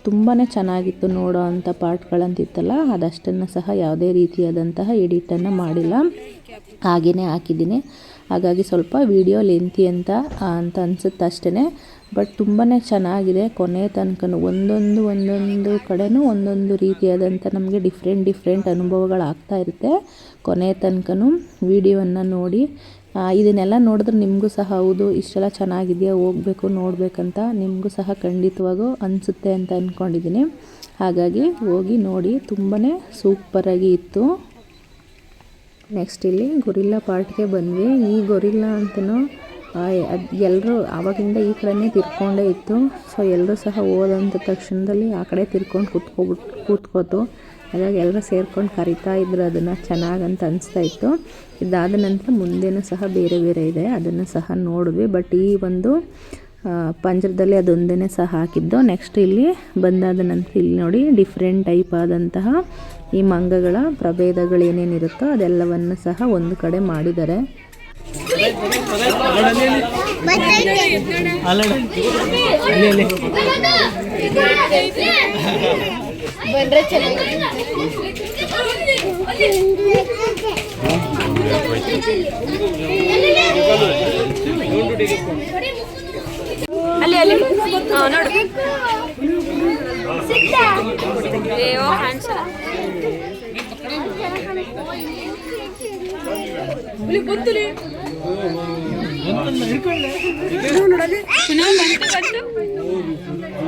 ತುಂಬಾ ಚೆನ್ನಾಗಿತ್ತು ನೋಡೋ ಅಂಥ ಪಾರ್ಟ್ಗಳಂತಿತ್ತಲ್ಲ, ಅದಷ್ಟನ್ನು ಸಹ ಯಾವುದೇ ರೀತಿಯಾದಂತಹ ಎಡಿಟನ್ನು ಮಾಡಿಲ್ಲ, ಹಾಗೆಯೇ ಹಾಕಿದ್ದೀನಿ. ಹಾಗಾಗಿ ಸ್ವಲ್ಪ ವಿಡಿಯೋ ಲೆಂತಿ ಅಂತ ಅನಿಸುತ್ತೆ ಅಷ್ಟೇ. ಬಟ್ ತುಂಬಾ ಚೆನ್ನಾಗಿದೆ. ಕೊನೆ ತನಕ ಒಂದೊಂದು ಕಡೆನೂ ಒಂದೊಂದು ರೀತಿಯಾದಂಥ ನಮಗೆ ಡಿಫ್ರೆಂಟ್ ಅನುಭವಗಳಾಗ್ತಾ ಇರುತ್ತೆ. ಕೊನೆ ತನಕ ವಿಡಿಯೋವನ್ನು ನೋಡಿ. ಇದನ್ನೆಲ್ಲ ನೋಡಿದ್ರೆ ನಿಮಗೂ ಸಹ ಹೌದು ಇಷ್ಟೆಲ್ಲ ಚೆನ್ನಾಗಿದೆಯಾ, ಹೋಗಬೇಕು ನೋಡಬೇಕಂತ ನಿಮಗೂ ಸಹ ಖಂಡಿತವಾಗೂ ಅನಿಸುತ್ತೆ ಅಂತ ಅಂದ್ಕೊಂಡಿದ್ದೀನಿ. ಹಾಗಾಗಿ ಹೋಗಿ ನೋಡಿ, ತುಂಬಾ ಸೂಪರಾಗಿ ಇತ್ತು. ನೆಕ್ಸ್ಟ್ ಇಲ್ಲಿ ಗೊರಿಲ್ಲಾ ಪಾರ್ಟ್ಗೆ ಬಂದ್ವಿ. ಈ ಗೊರಿಲ್ಲಾ ಅಂತಲೂ ಎಲ್ಲರೂ ಆವಾಗಿಂದ ಈ ಕಡೆನೇ ತಿರ್ಕೊಂಡೇ ಇತ್ತು. ಸೊ ಎಲ್ಲರೂ ಸಹ ಹೋದಂಥ ತಕ್ಷಣದಲ್ಲಿ ಆ ಕಡೆ ತಿರ್ಕೊಂಡು ಕೂತ್ಕೋತು. ಹಾಗಾಗಿ ಎಲ್ಲರೂ ಸೇರ್ಕೊಂಡು ಕರಿತಾ ಇದ್ರು ಅದನ್ನು, ಚೆನ್ನಾಗಂತ ಅನಿಸ್ತಾ ಇತ್ತು. ಇದಾದ ನಂತರ ಮುಂದೆನೂ ಸಹ ಬೇರೆ ಇದೆ, ಅದನ್ನು ಸಹ ನೋಡಿದ್ವಿ. ಬಟ್ ಈ ಒಂದು ಪಂಜರದಲ್ಲಿ ಅದೊಂದೇ ಸಹ ಹಾಕಿದ್ದು. ನೆಕ್ಸ್ಟ್ ಇಲ್ಲಿ ಬಂದಾದ ನಂತರ ಇಲ್ಲಿ ನೋಡಿ, ಡಿಫ್ರೆಂಟ್ ಟೈಪ್ ಆದಂತಹ ಈ ಮಂಗಗಳ ಪ್ರಭೇದಗಳು ಏನೇನಿರುತ್ತೋ ಅದೆಲ್ಲವನ್ನು ಸಹ ಒಂದು ಕಡೆ ಮಾಡಿದ್ದಾರೆ.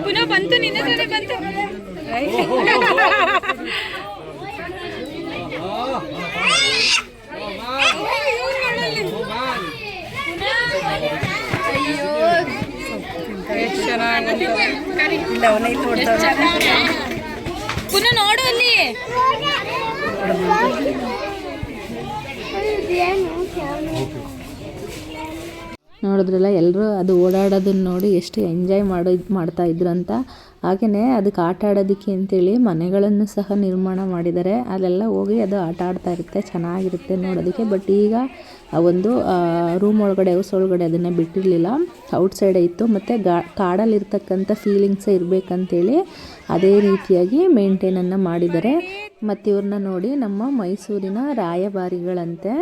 ಪುನಃ ಬಂತು, ನಿನ್ನೆ ಬಂತು. ಪುನಃ ನೋಡು ಅಲ್ಲಿ. ನೋಡಿದ್ರಲ್ಲ ಎಲ್ಲರೂ ಅದು ಓಡಾಡೋದನ್ನ ನೋಡಿ ಎಷ್ಟು ಎಂಜಾಯ್ ಮಾಡ್ತಾ ಇದ್ರು ಅಂತ. ಹಾಗೆಯೇ ಅದಕ್ಕೆ ಆಟ ಆಡೋದಕ್ಕೆ ಅಂತೇಳಿ ಮನೆಗಳನ್ನು ಸಹ ನಿರ್ಮಾಣ ಮಾಡಿದ್ದಾರೆ. ಅಲ್ಲೆಲ್ಲ ಹೋಗಿ ಅದು ಆಟ ಆಡ್ತಾ ಇರುತ್ತೆ, ಚೆನ್ನಾಗಿರುತ್ತೆ ನೋಡೋದಕ್ಕೆ. ಬಟ್ ಈಗ ಆ ಒಂದು ರೂಮ್ ಒಳಗಡೆ, ಹೌಸ್ ಒಳಗಡೆ ಅದನ್ನು ಬಿಟ್ಟಿರಲಿಲ್ಲ, ಔಟ್ಸೈಡೇ ಇತ್ತು. ಮತ್ತು ಕಾಡಲ್ಲಿರ್ತಕ್ಕಂಥ ಫೀಲಿಂಗ್ಸೇ ಇರಬೇಕಂತೇಳಿ ಅದೇ ರೀತಿಯಾಗಿ ಮೇಂಟೈನನ್ನು ಮಾಡಿದ್ದಾರೆ. ಮತ್ತು ಇವ್ರನ್ನ ನೋಡಿ ನಮ್ಮ ಮೈಸೂರಿನ ರಾಯಭಾರಿಗಳಂತೆ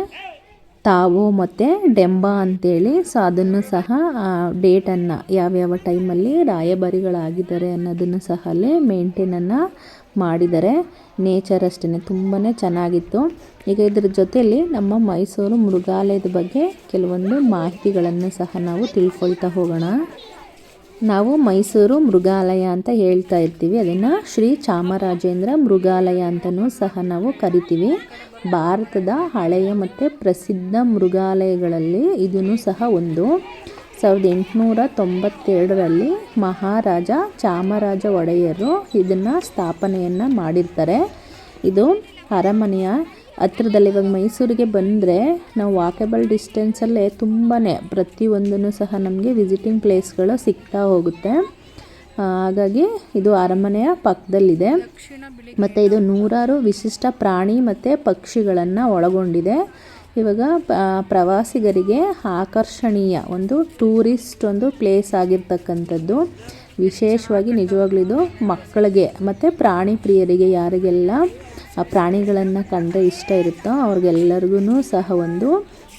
ತಾವು ಮತ್ತು ಡೆಂಬ ಅಂತೇಳಿ. ಸೊ ಅದನ್ನು ಸಹ ಡೇಟನ್ನು ಯಾವ್ಯಾವ ಟೈಮಲ್ಲಿ ರಾಯಭಾರಿಗಳಾಗಿದ್ದಾರೆ ಅನ್ನೋದನ್ನು ಸಹ ಅಲ್ಲೇ ಮೇಂಟೈನನ್ನು ಮಾಡಿದ್ದಾರೆ. ನೇಚರ್ ಅಷ್ಟೇ ತುಂಬಾ ಚೆನ್ನಾಗಿತ್ತು. ಈಗ ಇದ್ರ ಜೊತೆಯಲ್ಲಿ ನಮ್ಮ ಮೈಸೂರು ಮೃಗಾಲಯದ ಬಗ್ಗೆ ಕೆಲವೊಂದು ಮಾಹಿತಿಗಳನ್ನು ಸಹ ನಾವು ತಿಳ್ಕೊಳ್ತಾ ಹೋಗೋಣ. ನಾವು ಮೈಸೂರು ಮೃಗಾಲಯ ಅಂತ ಹೇಳ್ತಾ ಇರ್ತೀವಿ, ಅದನ್ನು ಶ್ರೀ ಚಾಮರಾಜೇಂದ್ರ ಮೃಗಾಲಯ ಅಂತಲೂ ಸಹ ನಾವು ಕರಿತೀವಿ. ಭಾರತದ ಹಳೆಯ ಮತ್ತು ಪ್ರಸಿದ್ಧ ಮೃಗಾಲಯಗಳಲ್ಲಿ ಇದೂ ಸಹ ಒಂದು. 1892ರಲ್ಲಿ ಮಹಾರಾಜ ಚಾಮರಾಜ ಒಡೆಯರು ಇದನ್ನು ಸ್ಥಾಪನೆಯನ್ನು ಮಾಡಿರ್ತಾರೆ. ಇದು ಅರಮನೆಯ ಹತ್ರದಲ್ಲಿ. ಇವಾಗ ಮೈಸೂರಿಗೆ ಬಂದರೆ ನಾವು ವಾಕೇಬಲ್ ಡಿಸ್ಟೆನ್ಸಲ್ಲೇ ತುಂಬಾ ಪ್ರತಿಯೊಂದೂ ಸಹ ನಮಗೆ ವಿಸಿಟಿಂಗ್ ಪ್ಲೇಸ್ಗಳು ಸಿಗ್ತಾ ಹೋಗುತ್ತೆ. ಹಾಗಾಗಿ ಇದು ಅರಮನೆಯ ಪಕ್ಕದಲ್ಲಿದೆ. ಮತ್ತು ಇದು ನೂರಾರು ವಿಶಿಷ್ಟ ಪ್ರಾಣಿ ಮತ್ತು ಪಕ್ಷಿಗಳನ್ನು ಒಳಗೊಂಡಿದೆ. ಇವಾಗ ಪ್ರವಾಸಿಗರಿಗೆ ಆಕರ್ಷಣೀಯ ಒಂದು ಟೂರಿಸ್ಟ್ ಒಂದು ಪ್ಲೇಸ್ ಆಗಿರ್ತಕ್ಕಂಥದ್ದು. ವಿಶೇಷವಾಗಿ ನಿಜವಾಗ್ಲೂ ಇದು ಮಕ್ಕಳಿಗೆ ಮತ್ತು ಪ್ರಾಣಿ ಪ್ರಿಯರಿಗೆ, ಯಾರಿಗೆಲ್ಲ ಆ ಪ್ರಾಣಿಗಳನ್ನು ಕಂಡ್ರೆ ಇಷ್ಟ ಇರುತ್ತೋ ಅವ್ರಿಗೆಲ್ಲರಿಗೂ ಸಹ ಒಂದು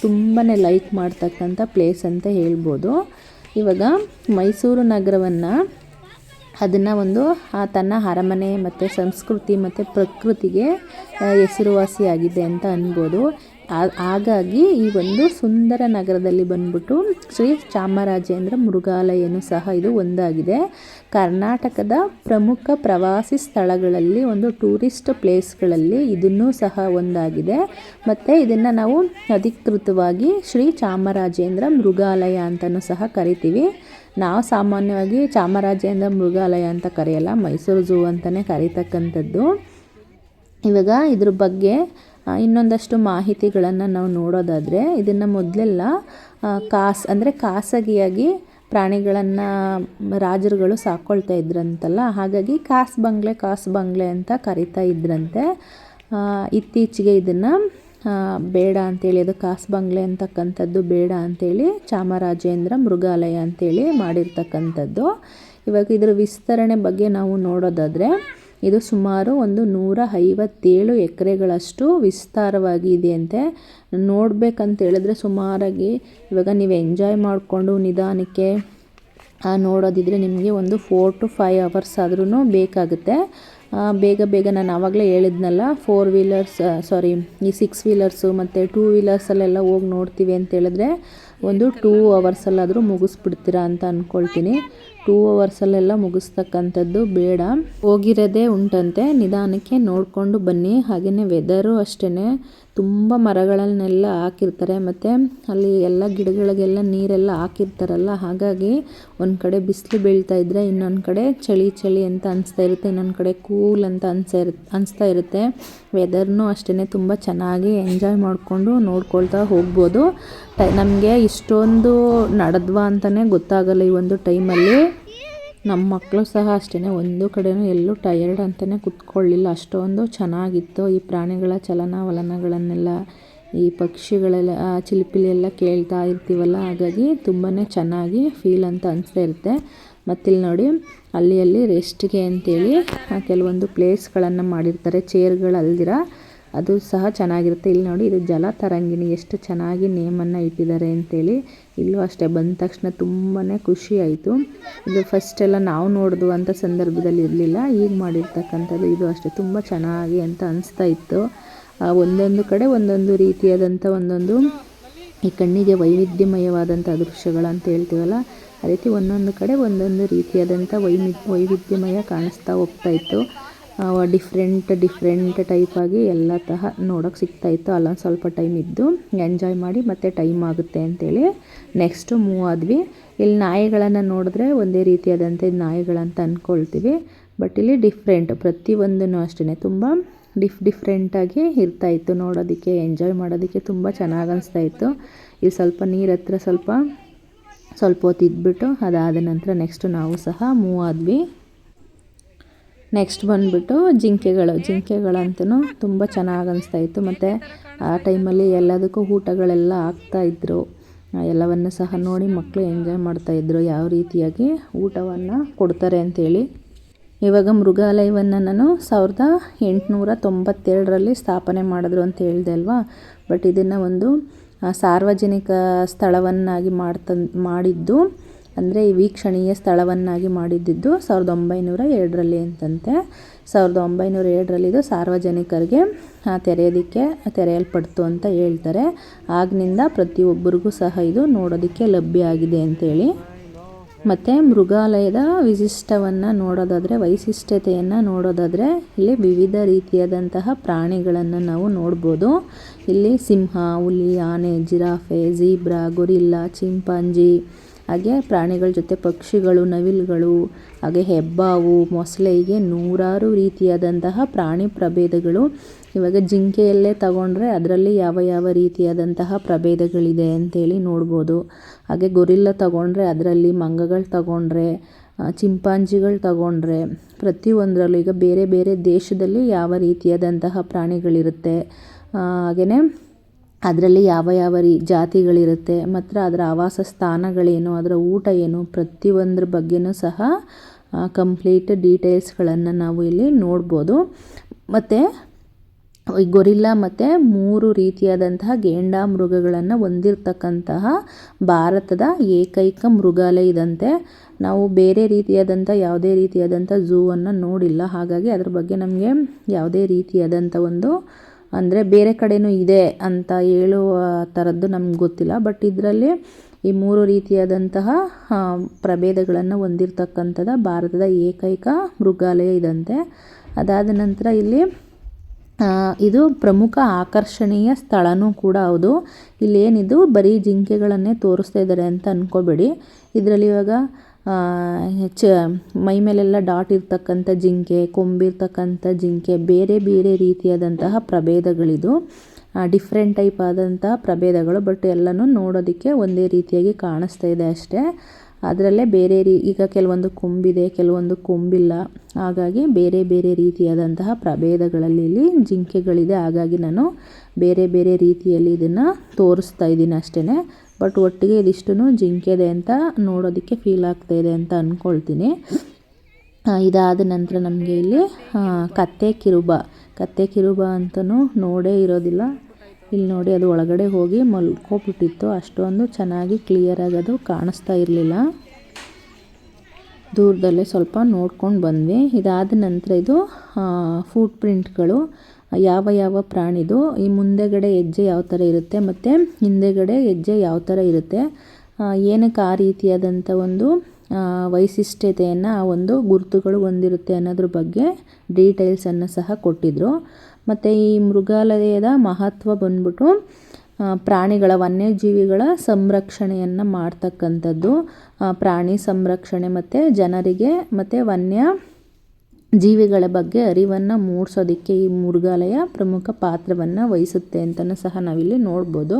ತುಂಬಾ ಲೈಕ್ ಮಾಡ್ತಕ್ಕಂಥ ಪ್ಲೇಸ್ ಅಂತ ಹೇಳ್ಬೋದು. ಇವಾಗ ಮೈಸೂರು ನಗರವನ್ನು ಅದನ್ನು ಒಂದು ತನ್ನ ಅರಮನೆ ಮತ್ತು ಸಂಸ್ಕೃತಿ ಮತ್ತು ಪ್ರಕೃತಿಗೆ ಹೆಸರುವಾಸಿಯಾಗಿದೆ ಅಂತ ಅನ್ಬೋದು. ಹಾಗಾಗಿ ಈ ಒಂದು ಸುಂದರ ನಗರದಲ್ಲಿ ಬಂದ್ಬಿಟ್ಟು ಶ್ರೀ ಚಾಮರಾಜೇಂದ್ರ ಮೃಗಾಲಯನೂ ಸಹ ಇದು ಒಂದಾಗಿದೆ. ಕರ್ನಾಟಕದ ಪ್ರಮುಖ ಪ್ರವಾಸಿ ಸ್ಥಳಗಳಲ್ಲಿ ಒಂದು ಟೂರಿಸ್ಟ್ ಪ್ಲೇಸ್ಗಳಲ್ಲಿ ಇದನ್ನೂ ಸಹ ಒಂದಾಗಿದೆ. ಮತ್ತು ಇದನ್ನು ನಾವು ಅಧಿಕೃತವಾಗಿ ಶ್ರೀ ಚಾಮರಾಜೇಂದ್ರ ಮೃಗಾಲಯ ಅಂತಲೂ ಸಹ ಕರಿತೀವಿ. ನಾವು ಸಾಮಾನ್ಯವಾಗಿ ಚಾಮರಾಜೇಂದ್ರ ಮೃಗಾಲಯ ಅಂತ ಕರೆಯಲ್ಲ, ಮೈಸೂರು ಝೂ ಅಂತಲೇ ಕರೀತಕ್ಕಂಥದ್ದು. ಇವಾಗ ಇದ್ರ ಬಗ್ಗೆ ಇನ್ನೊಂದಷ್ಟು ಮಾಹಿತಿಗಳನ್ನು ನಾವು ನೋಡೋದಾದರೆ, ಇದನ್ನು ಮೊದಲೆಲ್ಲ ಖಾಸಗಿಯಾಗಿ ಪ್ರಾಣಿಗಳನ್ನು ರಾಜರುಗಳು ಸಾಕ್ಕೊಳ್ತಾ ಇದ್ರಂತಲ್ಲ, ಹಾಗಾಗಿ ಕಾಸು ಬಂಗ್ಲೆ ಅಂತ ಕರಿತಾ ಇದ್ರಂತೆ. ಇತ್ತೀಚೆಗೆ ಇದನ್ನು ಬೇಡ ಅಂಥೇಳಿ, ಅದು ಕಾಸು ಬಂಗ್ಲೆ ಅಂತಕ್ಕಂಥದ್ದು ಬೇಡ ಅಂಥೇಳಿ ಚಾಮರಾಜೇಂದ್ರ ಮೃಗಾಲಯ ಅಂಥೇಳಿ ಮಾಡಿರ್ತಕ್ಕಂಥದ್ದು. ಇವಾಗ ಇದರ ವಿಸ್ತರಣೆ ಬಗ್ಗೆ ನಾವು ನೋಡೋದಾದರೆ, ಇದು ಸುಮಾರು 157 ಎಕರೆಗಳಷ್ಟು ವಿಸ್ತಾರವಾಗಿ ಇದೆಯಂತೆ. ನೋಡಬೇಕಂತ ಹೇಳಿದ್ರೆ ಸುಮಾರಾಗಿ ಇವಾಗ ನೀವು ಎಂಜಾಯ್ ಮಾಡಿಕೊಂಡು ನಿಧಾನಕ್ಕೆ ನೋಡೋದಿದ್ರೆ ನಿಮಗೆ ಒಂದು 4 to 5 hours ಆದ್ರೂ ಬೇಕಾಗುತ್ತೆ. ಬೇಗ ನಾನು ಆವಾಗಲೇ ಹೇಳಿದ್ನಲ್ಲ, 4 ವೀಲರ್ಸ್ ಈ 6 ವೀಲರ್ಸು ಮತ್ತು 2 ವೀಲರ್ಸಲ್ಲೆಲ್ಲ ಹೋಗಿ ನೋಡ್ತೀವಿ ಅಂತ ಹೇಳಿದ್ರೆ ಒಂದು 2 ಅವರ್ಸಲ್ಲಾದರೂ ಮುಗಿಸ್ಬಿಡ್ತೀರಾ ಅಂತ ಅಂದ್ಕೊಳ್ತೀನಿ. 2 ಅವರ್ಸಲ್ಲೆಲ್ಲ ಮುಗಿಸ್ತಕ್ಕಂಥದ್ದು ಬೇಡ, ಹೋಗಿರೋದೇ ಉಂಟಂತೆ, ನಿಧಾನಕ್ಕೆ ನೋಡಿಕೊಂಡು ಬನ್ನಿ. ಹಾಗೆಯೇ ವೆದರು ಅಷ್ಟೇ, ತುಂಬ ಮರಗಳನ್ನೆಲ್ಲ ಹಾಕಿರ್ತಾರೆ ಮತ್ತು ಅಲ್ಲಿ ಎಲ್ಲ ಗಿಡಗಳಿಗೆಲ್ಲ ನೀರೆಲ್ಲ ಹಾಕಿರ್ತಾರಲ್ಲ, ಹಾಗಾಗಿ ಒಂದು ಕಡೆ ಬಿಸಿಲು ಬೀಳ್ತಾ ಇದ್ದರೆ ಇನ್ನೊಂದು ಕಡೆ ಚಳಿ ಅಂತ ಅನಿಸ್ತಾ ಇರುತ್ತೆ, ಇನ್ನೊಂದು ಕಡೆ ಕೂಲ್ ಅಂತ ಅನಿಸ್ತಾ ಇರುತ್ತೆ. ವೆದರ್ನೂ ಅಷ್ಟೇ ತುಂಬ ಚೆನ್ನಾಗಿ ಎಂಜಾಯ್ ಮಾಡಿಕೊಂಡು ನೋಡ್ಕೊಳ್ತಾ ಹೋಗ್ಬೋದು. ನಮಗೆ ಇಷ್ಟೊಂದು ನಡೆದ್ವಾ ಅಂತಲೇ ಗೊತ್ತಾಗಲ್ಲ ಈ ಒಂದು ಟೈಮಲ್ಲಿ. ನಮ್ಮ ಮಕ್ಕಳು ಸಹ ಅಷ್ಟೇ, ಒಂದು ಕಡೆಯೂ ಎಲ್ಲೂ ಟಯರ್ಡ್ ಅಂತಲೇ ಕೂತ್ಕೊಳ್ಳಿಲ್ಲ, ಅಷ್ಟೊಂದು ಚೆನ್ನಾಗಿತ್ತು. ಈ ಪ್ರಾಣಿಗಳ ಚಲನವಲನಗಳನ್ನೆಲ್ಲ, ಈ ಪಕ್ಷಿಗಳೆಲ್ಲ ಚಿಲಿಪಿಲಿ ಕೇಳ್ತಾ ಇರ್ತೀವಲ್ಲ, ಹಾಗಾಗಿ ತುಂಬಾ ಚೆನ್ನಾಗಿ ಫೀಲ್ ಅಂತ ಅನಿಸ್ತಾ ಇರುತ್ತೆ. ಮತ್ತಿಲ್ಲಿ ನೋಡಿ, ಅಲ್ಲಿ ರೆಸ್ಟ್ಗೆ ಅಂತೇಳಿ ಕೆಲವೊಂದು ಪ್ಲೇಸ್ಗಳನ್ನು ಮಾಡಿರ್ತಾರೆ, ಚೇರ್ಗಳಲ್ದಿರ, ಅದು ಸಹ ಚೆನ್ನಾಗಿರುತ್ತೆ. ಇಲ್ಲಿ ನೋಡಿ, ಇದು ಜಲ ತರಂಗಿಣಿ, ಎಷ್ಟು ಚೆನ್ನಾಗಿ ನೇಮನ್ನು ಇಟ್ಟಿದ್ದಾರೆ ಅಂತೇಳಿ. ಇಲ್ಲೂ ಅಷ್ಟೇ, ಬಂದ ತಕ್ಷಣ ತುಂಬಾ ಖುಷಿ ಆಯಿತು. ಇದು ಫಸ್ಟೆಲ್ಲ ನಾವು ನೋಡಿದುವಂಥ ಸಂದರ್ಭದಲ್ಲಿ ಇರಲಿಲ್ಲ, ಈಗ ಮಾಡಿರ್ತಕ್ಕಂಥದ್ದು. ಇದು ಅಷ್ಟೇ ತುಂಬ ಚೆನ್ನಾಗಿ ಅಂತ ಅನಿಸ್ತಾ ಇತ್ತು. ಒಂದೊಂದು ಕಡೆ ಒಂದೊಂದು ರೀತಿಯಾದಂಥ ಒಂದೊಂದು ಈ ಕಣ್ಣಿಗೆ ವೈವಿಧ್ಯಮಯವಾದಂಥ ದೃಶ್ಯಗಳಂತ ಹೇಳ್ತೀವಲ್ಲ, ಆ ರೀತಿ ಒಂದೊಂದು ಕಡೆ ಒಂದೊಂದು ರೀತಿಯಾದಂಥ ವೈವಿಧ್ಯಮಯ ಕಾಣಿಸ್ತಾ ಹೋಗ್ತಾಯಿತ್ತು. ಡಿಫ್ರೆಂಟ್ ಟೈಪಾಗಿ ಎಲ್ಲ ತಹ ನೋಡೋಕ್ಕೆ ಸಿಗ್ತಾಯಿತ್ತು. ಅಲ್ಲೊಂದು ಸ್ವಲ್ಪ ಟೈಮ್ ಇದ್ದು ಎಂಜಾಯ್ ಮಾಡಿ ಮತ್ತೆ ಟೈಮ್ ಆಗುತ್ತೆ ಅಂತೇಳಿ ನೆಕ್ಸ್ಟು ಮೂವ್ ಆದ್ವಿ. ಇಲ್ಲಿ ನಾಯಿಗಳನ್ನು ನೋಡಿದ್ರೆ ಒಂದೇ ರೀತಿಯಾದಂಥ ನಾಯಿಗಳಂತ ಅಂದ್ಕೊಳ್ತೀವಿ, ಬಟ್ ಇಲ್ಲಿ ಡಿಫ್ರೆಂಟ್, ಪ್ರತಿಯೊಂದೂ ಅಷ್ಟೇ ತುಂಬ ಡಿಫ್ರೆಂಟಾಗಿ ಇರ್ತಾಯಿತ್ತು. ನೋಡೋದಕ್ಕೆ, ಎಂಜಾಯ್ ಮಾಡೋದಕ್ಕೆ ತುಂಬ ಚೆನ್ನಾಗಿ ಅನಿಸ್ತಾಯಿತ್ತು. ಇಲ್ಲಿ ಸ್ವಲ್ಪ ನೀರು ಹತ್ರ ಸ್ವಲ್ಪ ಸ್ವಲ್ಪ ಹೊತ್ತು ಇದ್ಬಿಟ್ಟು ಅದಾದ ನಂತರ ನೆಕ್ಸ್ಟ್ ನಾವು ಸಹ ಮೂವ್ ಆದ್ವಿ. ನೆಕ್ಸ್ಟ್ ಬಂದುಬಿಟ್ಟು ಜಿಂಕೆಗಳಂತೂ ತುಂಬ ಚೆನ್ನಾಗಿ ಅನಿಸ್ತಾಯಿತ್ತು. ಮತ್ತು ಆ ಟೈಮಲ್ಲಿ ಎಲ್ಲದಕ್ಕೂ ಊಟಗಳೆಲ್ಲ ಆಗ್ತಾಯಿದ್ರು. ಎಲ್ಲವನ್ನು ಸಹ ನೋಡಿ ಮಕ್ಕಳು ಎಂಜಾಯ್ ಮಾಡ್ತಾಯಿದ್ರು, ಯಾವ ರೀತಿಯಾಗಿ ಊಟವನ್ನು ಕೊಡ್ತಾರೆ ಅಂಥೇಳಿ. ಇವಾಗ ಮೃಗಾಲಯವನ್ನು ನಾನು 1892ರಲ್ಲಿ ಸ್ಥಾಪನೆ ಮಾಡಿದ್ರು ಅಂತ ಹೇಳಿದೆ ಅಲ್ವಾ. ಬಟ್ ಇದನ್ನು ಒಂದು ಸಾರ್ವಜನಿಕ ಸ್ಥಳವನ್ನಾಗಿ ಮಾಡಿದ್ದು, ಅಂದರೆ ಈ ವೀಕ್ಷಣೀಯ ಸ್ಥಳವನ್ನಾಗಿ ಮಾಡಿದ್ದು 1902ರಲ್ಲಿ ಅಂತಂತೆ. 1902ರಲ್ಲಿ ಇದು ಸಾರ್ವಜನಿಕರಿಗೆ ತೆರೆಯಲ್ಪಡ್ತು ಅಂತ ಹೇಳ್ತಾರೆ. ಆಗಿನಿಂದ ಪ್ರತಿಯೊಬ್ಬರಿಗೂ ಸಹ ಇದು ನೋಡೋದಕ್ಕೆ ಲಭ್ಯ ಆಗಿದೆ ಅಂತೇಳಿ. ಮತ್ತು ಮೃಗಾಲಯದ ವೈಶಿಷ್ಟ್ಯತೆಯನ್ನು ನೋಡೋದಾದರೆ ಇಲ್ಲಿ ವಿವಿಧ ರೀತಿಯಾದಂತಹ ಪ್ರಾಣಿಗಳನ್ನು ನಾವು ನೋಡ್ಬೋದು. ಇಲ್ಲಿ ಸಿಂಹ, ಹುಲಿ, ಆನೆ, ಜಿರಾಫೆ, ಝೀಬ್ರಾ, ಗೊರಿಲ್ಲಾ, ಚಿಂಪಾಂಜಿ, ಹಾಗೆ ಪ್ರಾಣಿಗಳ ಜೊತೆ ಪಕ್ಷಿಗಳು, ನವಿಲುಗಳು, ಹಾಗೆ ಹೆಬ್ಬಾವು, ಮೊಸಳೆ, ಹೀಗೆ ನೂರಾರು ರೀತಿಯಾದಂತಹ ಪ್ರಾಣಿ ಪ್ರಭೇದಗಳು. ಇವಾಗ ಜಿಂಕೆಯಲ್ಲೇ ತಗೊಂಡ್ರೆ ಅದರಲ್ಲಿ ಯಾವ ರೀತಿಯಾದಂತಹ ಪ್ರಭೇದಗಳಿದೆ ಅಂತೇಳಿ ನೋಡ್ಬೋದು. ಹಾಗೆ ಗೊರಿಲ್ಲಾ ತಗೊಂಡ್ರೆ ಅದರಲ್ಲಿ, ಮಂಗಗಳು ತಗೊಂಡ್ರೆ, ಚಿಂಪಾಂಜಿಗಳು ತಗೊಂಡ್ರೆ, ಪ್ರತಿಯೊಂದರಲ್ಲೂ ಈಗ ಬೇರೆ ಬೇರೆ ದೇಶದಲ್ಲಿ ಯಾವ ರೀತಿಯಾದಂತಹ ಪ್ರಾಣಿಗಳಿರುತ್ತೆ, ಹಾಗೆಯೇ ಅದರಲ್ಲಿ ಯಾವ ಜಾತಿಗಳಿರುತ್ತೆ, ಮತ್ತು ಅದರ ಆವಾಸ ಸ್ಥಾನಗಳೇನು, ಅದರ ಊಟ ಏನು, ಪ್ರತಿಯೊಂದರ ಬಗ್ಗೆನೂ ಸಹ ಕಂಪ್ಲೀಟ್ ಡೀಟೇಲ್ಸ್ಗಳನ್ನು ನಾವು ಇಲ್ಲಿ ನೋಡ್ಬೋದು. ಮತ್ತು ಈ ಗೊರಿಲ್ಲಾ ಮತ್ತು 3 ರೀತಿಯಾದಂತಹ ಘೇಂಡಾಮೃಗಗಳನ್ನು ಹೊಂದಿರತಕ್ಕಂತಹ ಭಾರತದ ಏಕೈಕ ಮೃಗಾಲಯ ಇದಂತೆ. ನಾವು ಬೇರೆ ರೀತಿಯಾದಂಥ ಯಾವುದೇ ರೀತಿಯಾದಂಥ ಝೂವನ್ನು ನೋಡಿಲ್ಲ. ಹಾಗಾಗಿ ಅದ್ರ ಬಗ್ಗೆ ನಮಗೆ ಯಾವುದೇ ರೀತಿಯಾದಂಥ ಅಂದರೆ ಬೇರೆ ಕಡೆನೂ ಇದೆ ಅಂತ ಹೇಳುವ ಥರದ್ದು ನಮ್ಗೆ ಗೊತ್ತಿಲ್ಲ. ಬಟ್ ಇದರಲ್ಲಿ ಈ 3 ರೀತಿಯಾದಂತಹ ಪ್ರಭೇದಗಳನ್ನು ಹೊಂದಿರತಕ್ಕಂಥದ್ದು ಭಾರತದ ಏಕೈಕ ಮೃಗಾಲಯ ಇದಂತೆ. ಅದಾದ ನಂತರ ಇಲ್ಲಿ ಇದು ಪ್ರಮುಖ ಆಕರ್ಷಣೀಯ ಸ್ಥಳನೂ ಕೂಡ ಹೌದು. ಇಲ್ಲೇನಿದು ಬರೀ ಜಿಂಕೆಗಳನ್ನೇ ತೋರಿಸ್ತಾ ಇದ್ದಾರೆ ಅಂತ ಅಂದ್ಕೋಬೇಡಿ. ಇದರಲ್ಲಿ ಇವಾಗ ಮೈ ಮೇಲೆಲ್ಲ ಡಾಟ್ ಇರ್ತಕ್ಕಂಥ ಜಿಂಕೆ, ಕೊಂಬಿರ್ತಕ್ಕಂಥ ಜಿಂಕೆ, ಬೇರೆ ಬೇರೆ ರೀತಿಯಾದಂತಹ ಪ್ರಭೇದಗಳಿದು. ಡಿಫ್ರೆಂಟ್ ಟೈಪ್ ಆದಂತಹ ಪ್ರಭೇದಗಳು. ಬಟ್ ಎಲ್ಲನೂ ನೋಡೋದಕ್ಕೆ ಒಂದೇ ರೀತಿಯಾಗಿ ಕಾಣಿಸ್ತಾ ಇದೆ ಅಷ್ಟೇ. ಅದರಲ್ಲೇ ಬೇರೆ ಈಗ ಕೆಲವೊಂದು ಕೊಂಬಿದೆ, ಕೆಲವೊಂದು ಕೊಂಬಿಲ್ಲ. ಹಾಗಾಗಿ ಬೇರೆ ಬೇರೆ ರೀತಿಯಾದಂತಹ ಪ್ರಭೇದಗಳಲ್ಲಿ ಇಲ್ಲಿ ಜಿಂಕೆಗಳಿದೆ. ಹಾಗಾಗಿ ನಾನು ಬೇರೆ ಬೇರೆ ರೀತಿಯಲ್ಲಿ ಇದನ್ನು ತೋರಿಸ್ತಾ ಇದ್ದೀನಿ ಅಷ್ಟೇ. ಬಟ್ ಒಟ್ಟಿಗೆ ಇದಿಷ್ಟು ಜಿಂಕೆದೆ ಅಂತ ನೋಡೋದಕ್ಕೆ ಫೀಲ್ ಆಗ್ತಾ ಇದೆ ಅಂತ ಅಂದ್ಕೊಳ್ತೀನಿ. ಇದಾದ ನಂತರ ನಮಗೆ ಇಲ್ಲಿ ಕತ್ತೆ ಕಿರುಬ ಅಂತಲೂ ನೋಡೇ ಇರೋದಿಲ್ಲ. ಇಲ್ಲಿ ನೋಡಿ, ಅದು ಒಳಗಡೆ ಹೋಗಿ ಮಲ್ಕೊಬಿಟ್ಟಿತ್ತು. ಅಷ್ಟೊಂದು ಚೆನ್ನಾಗಿ ಕ್ಲಿಯರಾಗಿ ಅದು ಕಾಣಿಸ್ತಾ ಇರಲಿಲ್ಲ. ದೂರದಲ್ಲೇ ಸ್ವಲ್ಪ ನೋಡ್ಕೊಂಡು ಬಂದ್ವಿ. ಇದಾದ ನಂತರ ಇದು ಫುಟ್ ಪ್ರಿಂಟ್ಗಳು, ಯಾವ ಪ್ರಾಣಿದು, ಈ ಮುಂದೆಗಡೆ ಹೆಜ್ಜೆ ಯಾವ ಥರ ಇರುತ್ತೆ ಮತ್ತು ಹಿಂದೆಗಡೆ ಹೆಜ್ಜೆ ಯಾವ ಥರ ಇರುತ್ತೆ, ಏನಕ್ಕೆ ಆ ರೀತಿಯಾದಂಥ ಒಂದು ವೈಶಿಷ್ಟ್ಯತೆಯನ್ನು ಆ ಒಂದು ಗುರುತುಗಳು ಹೊಂದಿರುತ್ತೆ ಅನ್ನೋದ್ರ ಬಗ್ಗೆ ಡೀಟೇಲ್ಸನ್ನು ಸಹ ಕೊಟ್ಟಿದ್ದರು. ಮತ್ತು ಈ ಮೃಗಾಲಯದ ಮಹತ್ವ ಬಂದ್ಬಿಟ್ಟು ವನ್ಯಜೀವಿಗಳ ಸಂರಕ್ಷಣೆಯನ್ನು ಮಾಡ್ತಕ್ಕಂಥದ್ದು, ಪ್ರಾಣಿ ಸಂರಕ್ಷಣೆ ಮತ್ತು ಜನರಿಗೆ ಮತ್ತು ವನ್ಯ ಜೀವಿಗಳ ಬಗ್ಗೆ ಅರಿವನ್ನು ಮೂಡಿಸೋದಕ್ಕೆ ಈ ಮೃಗಾಲಯ ಪ್ರಮುಖ ಪಾತ್ರವನ್ನು ವಹಿಸುತ್ತೆ ಅಂತಲೂ ಸಹ ನಾವಿಲ್ಲಿ ನೋಡ್ಬೋದು.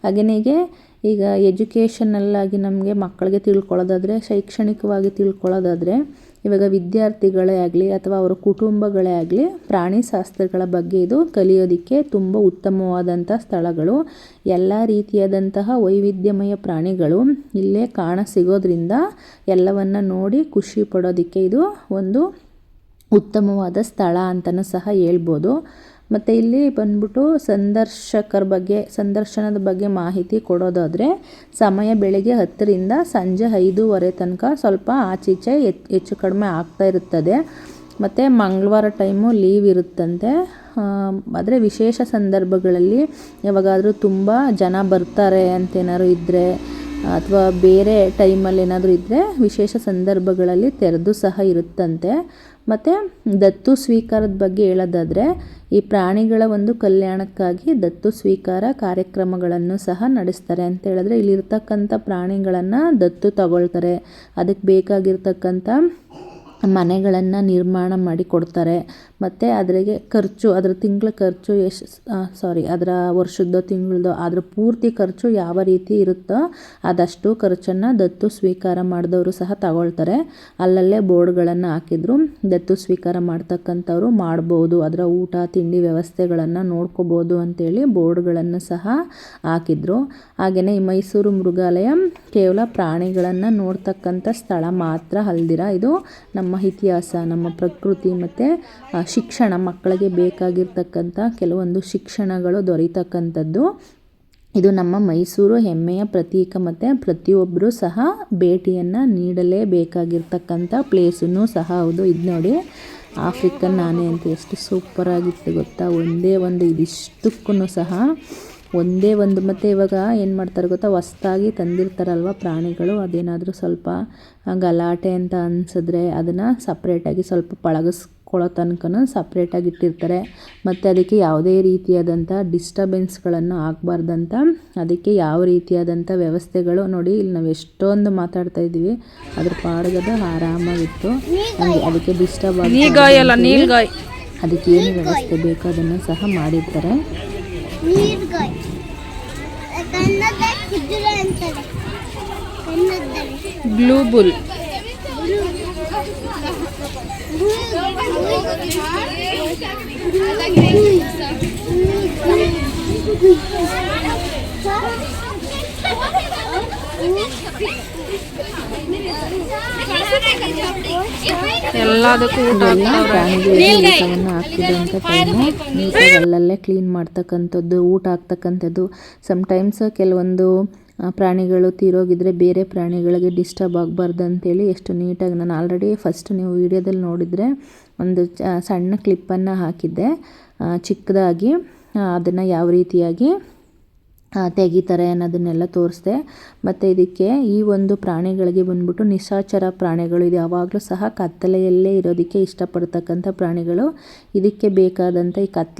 ಹಾಗೆಯೇ ಈಗ ಎಜುಕೇಷನಲ್ಲಾಗಿ ನಮಗೆ ಮಕ್ಕಳಿಗೆ ತಿಳ್ಕೊಳ್ಳೋದಾದರೆ, ಶೈಕ್ಷಣಿಕವಾಗಿ ತಿಳ್ಕೊಳ್ಳೋದಾದರೆ, ಇವಾಗ ವಿದ್ಯಾರ್ಥಿಗಳೇ ಆಗಲಿ ಅಥವಾ ಅವರ ಕುಟುಂಬಗಳೇ ಆಗಲಿ ಪ್ರಾಣಿ ಶಾಸ್ತ್ರಗಳ ಬಗ್ಗೆ ಇದು ಕಲಿಯೋದಕ್ಕೆ ತುಂಬ ಉತ್ತಮವಾದಂಥ ಸ್ಥಳಗಳು. ಎಲ್ಲ ರೀತಿಯಾದಂತಹ ವೈವಿಧ್ಯಮಯ ಪ್ರಾಣಿಗಳು ಇಲ್ಲೇ ಕಾಣಸಿಗೋದ್ರಿಂದ ಎಲ್ಲವನ್ನು ನೋಡಿ ಖುಷಿ ಪಡೋದಕ್ಕೆ ಇದು ಒಂದು ಉತ್ತಮವಾದ ಸ್ಥಳ ಅಂತಲೂ ಸಹ ಹೇಳ್ಬೋದು. ಮತ್ತು ಇಲ್ಲಿ ಬಂದ್ಬಿಟ್ಟು ಸಂದರ್ಶನದ ಬಗ್ಗೆ ಮಾಹಿತಿ ಕೊಡೋದಾದರೆ, ಸಮಯ ಬೆಳಗ್ಗೆ 10ರಿಂದ ಸಂಜೆ 5:15 ತನಕ ಸ್ವಲ್ಪ ಆಚೀಚೆ ಹೆಚ್ಚು ಕಡಿಮೆ ಆಗ್ತಾ ಇರುತ್ತದೆ. ಮತ್ತು ಮಂಗಳವಾರ ಟೈಮು ಲೀವ್ ಇರುತ್ತಂತೆ. ಆದರೆ ವಿಶೇಷ ಸಂದರ್ಭಗಳಲ್ಲಿ ಯಾವಾಗಾದರೂ ತುಂಬ ಜನ ಬರ್ತಾರೆ ಅಂತೇನಾದ್ರು ಇದ್ದರೆ ಅಥವಾ ಬೇರೆ ಟೈಮಲ್ಲಿ ಏನಾದರೂ ಇದ್ದರೆ ವಿಶೇಷ ಸಂದರ್ಭಗಳಲ್ಲಿ ತೆರೆದು ಸಹ ಇರುತ್ತಂತೆ. ಮತ್ತು ದತ್ತು ಸ್ವೀಕಾರದ ಬಗ್ಗೆ ಹೇಳೋದಾದರೆ, ಈ ಪ್ರಾಣಿಗಳ ಒಂದು ಕಲ್ಯಾಣಕ್ಕಾಗಿ ದತ್ತು ಸ್ವೀಕಾರ ಕಾರ್ಯಕ್ರಮಗಳನ್ನು ಸಹ ನಡೆಸ್ತಾರೆ. ಅಂತ ಹೇಳಿದ್ರೆ ಇಲ್ಲಿರ್ತಕ್ಕಂಥ ಪ್ರಾಣಿಗಳನ್ನು ದತ್ತು ತಗೊಳ್ತಾರೆ. ಅದಕ್ಕೆ ಬೇಕಾಗಿರ್ತಕ್ಕಂಥ ಮನೆಗಳನ್ನು ನಿರ್ಮಾಣ ಮಾಡಿ ಕೊಡ್ತಾರೆ. ಮತ್ತು ಅದ್ರಿಗೆ ಖರ್ಚು, ಅದರ ತಿಂಗಳ ಖರ್ಚು ಅದರ ವರ್ಷದ್ದು ತಿಂಗಳದ್ದು ಅದರ ಪೂರ್ತಿ ಖರ್ಚು ಯಾವ ರೀತಿ ಇರುತ್ತೋ ಅದಷ್ಟು ಖರ್ಚನ್ನು ದತ್ತು ಸ್ವೀಕಾರ ಮಾಡಿದವರು ಸಹ ತಗೊಳ್ತಾರೆ. ಅಲ್ಲಲ್ಲೇ ಬೋರ್ಡ್ಗಳನ್ನು ಹಾಕಿದ್ರು, ದತ್ತು ಸ್ವೀಕಾರ ಮಾಡ್ತಕ್ಕಂಥವ್ರು ಮಾಡ್ಬೋದು, ಅದರ ಊಟ ತಿಂಡಿ ವ್ಯವಸ್ಥೆಗಳನ್ನು ನೋಡ್ಕೋಬೋದು ಅಂತೇಳಿ ಬೋರ್ಡ್ಗಳನ್ನು ಸಹ ಹಾಕಿದ್ರು. ಹಾಗೆಯೇ ಈ ಮೈಸೂರು ಮೃಗಾಲಯ ಕೇವಲ ಪ್ರಾಣಿಗಳನ್ನು ನೋಡ್ತಕ್ಕಂಥ ಸ್ಥಳ ಮಾತ್ರ ಅಲ್ದಿರ ಇದು ನಮ್ಮ ಇತಿಹಾಸ, ನಮ್ಮ ಪ್ರಕೃತಿ ಮತ್ತು ಶಿಕ್ಷಣ, ಮಕ್ಕಳಿಗೆ ಬೇಕಾಗಿರ್ತಕ್ಕಂಥ ಕೆಲವೊಂದು ಶಿಕ್ಷಣಗಳು ದೊರೀತಕ್ಕಂಥದ್ದು. ಇದು ನಮ್ಮ ಮೈಸೂರು ಹೆಮ್ಮೆಯ ಪ್ರತೀಕ ಮತ್ತು ಪ್ರತಿಯೊಬ್ಬರೂ ಸಹ ಭೇಟಿಯನ್ನು ನೀಡಲೇಬೇಕಾಗಿರ್ತಕ್ಕಂಥ ಪ್ಲೇಸೂ ಸಹ ಹೌದು. ಇದು ನೋಡಿ ಆಫ್ರಿಕನ್ ಆನೆ ಅಂತ ಎಷ್ಟು ಸೂಪರಾಗಿತ್ತು ಗೊತ್ತಾ. ಒಂದೇ ಒಂದು ಇದಿಷ್ಟಕ್ಕೂ ಸಹ ಒಂದೇ ಒಂದು. ಮತ್ತು ಇವಾಗ ಏನು ಮಾಡ್ತಾರೆ ಗೊತ್ತಾ, ಹೊಸ್ದಾಗಿ ತಂದಿರ್ತಾರಲ್ವ ಪ್ರಾಣಿಗಳು, ಅದೇನಾದರೂ ಸ್ವಲ್ಪ ಗಲಾಟೆ ಅಂತ ಅನಿಸಿದ್ರೆ ಅದನ್ನು ಸಪ್ರೇಟಾಗಿ ಸ್ವಲ್ಪ ಪಳಗಿಸ್ಕೊಳ್ಳೋ ತನಕ ಸಪ್ರೇಟಾಗಿ ಇಟ್ಟಿರ್ತಾರೆ. ಮತ್ತು ಅದಕ್ಕೆ ಯಾವುದೇ ರೀತಿಯಾದಂಥ ಡಿಸ್ಟರ್ಬೆನ್ಸ್ಗಳನ್ನು ಆಗಬಾರ್ದಂತ ಅದಕ್ಕೆ ಯಾವ ರೀತಿಯಾದಂಥ ವ್ಯವಸ್ಥೆಗಳು ನೋಡಿ. ಇಲ್ಲಿ ನಾವು ಎಷ್ಟೊಂದು ಮಾತಾಡ್ತಾ ಇದ್ದೀವಿ, ಅದ್ರ ಪಾಡ್ಗದ ಆರಾಮಾಗಿತ್ತು. ಅದಕ್ಕೆ ಡಿಸ್ಟರ್ಬ್ ಆಗಿ ಅದಕ್ಕೆ ಏನು ವ್ಯವಸ್ಥೆ ಬೇಕೋ ಅದನ್ನು ಸಹ ಮಾಡಿರ್ತಾರೆ. ಬ್ಲೂ ಬುಲ್ ಎಲ್ಲದಕ್ಕೂ ಊಟವನ್ನು ಹಾಕ್ತಿದ್ದಂಥ ಟೈಮು ನೀಟಾಗಿ ಅಲ್ಲಲ್ಲೇ ಕ್ಲೀನ್ ಮಾಡ್ತಕ್ಕಂಥದ್ದು, ಊಟ ಹಾಕ್ತಕ್ಕಂಥದ್ದು. ಸಮ್ಟೈಮ್ಸ್ ಕೆಲವೊಂದು ಪ್ರಾಣಿಗಳು ತೀರೋಗಿದ್ರೆ ಬೇರೆ ಪ್ರಾಣಿಗಳಿಗೆ ಡಿಸ್ಟರ್ಬ್ ಆಗಬಾರ್ದು ಅಂತೇಳಿ ಎಷ್ಟು ನೀಟಾಗಿ, ನಾನು ಆಲ್ರೆಡಿ ಫಸ್ಟ್ ನೀವು ವಿಡಿಯೋದಲ್ಲಿ ನೋಡಿದರೆ ಒಂದು ಸಣ್ಣ ಕ್ಲಿಪ್ಪನ್ನು ಹಾಕಿದ್ದೆ ಚಿಕ್ಕದಾಗಿ, ಅದನ್ನು ಯಾವ ರೀತಿಯಾಗಿ ತೆಗಿತಾರೆ ಅನ್ನೋದನ್ನೆಲ್ಲ ತೋರಿಸ್ದೆ. ಮತ್ತು ಇದಕ್ಕೆ ಈ ಒಂದು ಪ್ರಾಣಿಗಳಿಗೆ ಬಂದ್ಬಿಟ್ಟು ನಿಶಾಚರ ಪ್ರಾಣಿಗಳು, ಇದು ಯಾವಾಗಲೂ ಸಹ ಕತ್ತಲೆಯಲ್ಲೇ ಇರೋದಕ್ಕೆ ಇಷ್ಟಪಡ್ತಕ್ಕಂಥ ಪ್ರಾಣಿಗಳು. ಇದಕ್ಕೆ ಬೇಕಾದಂಥ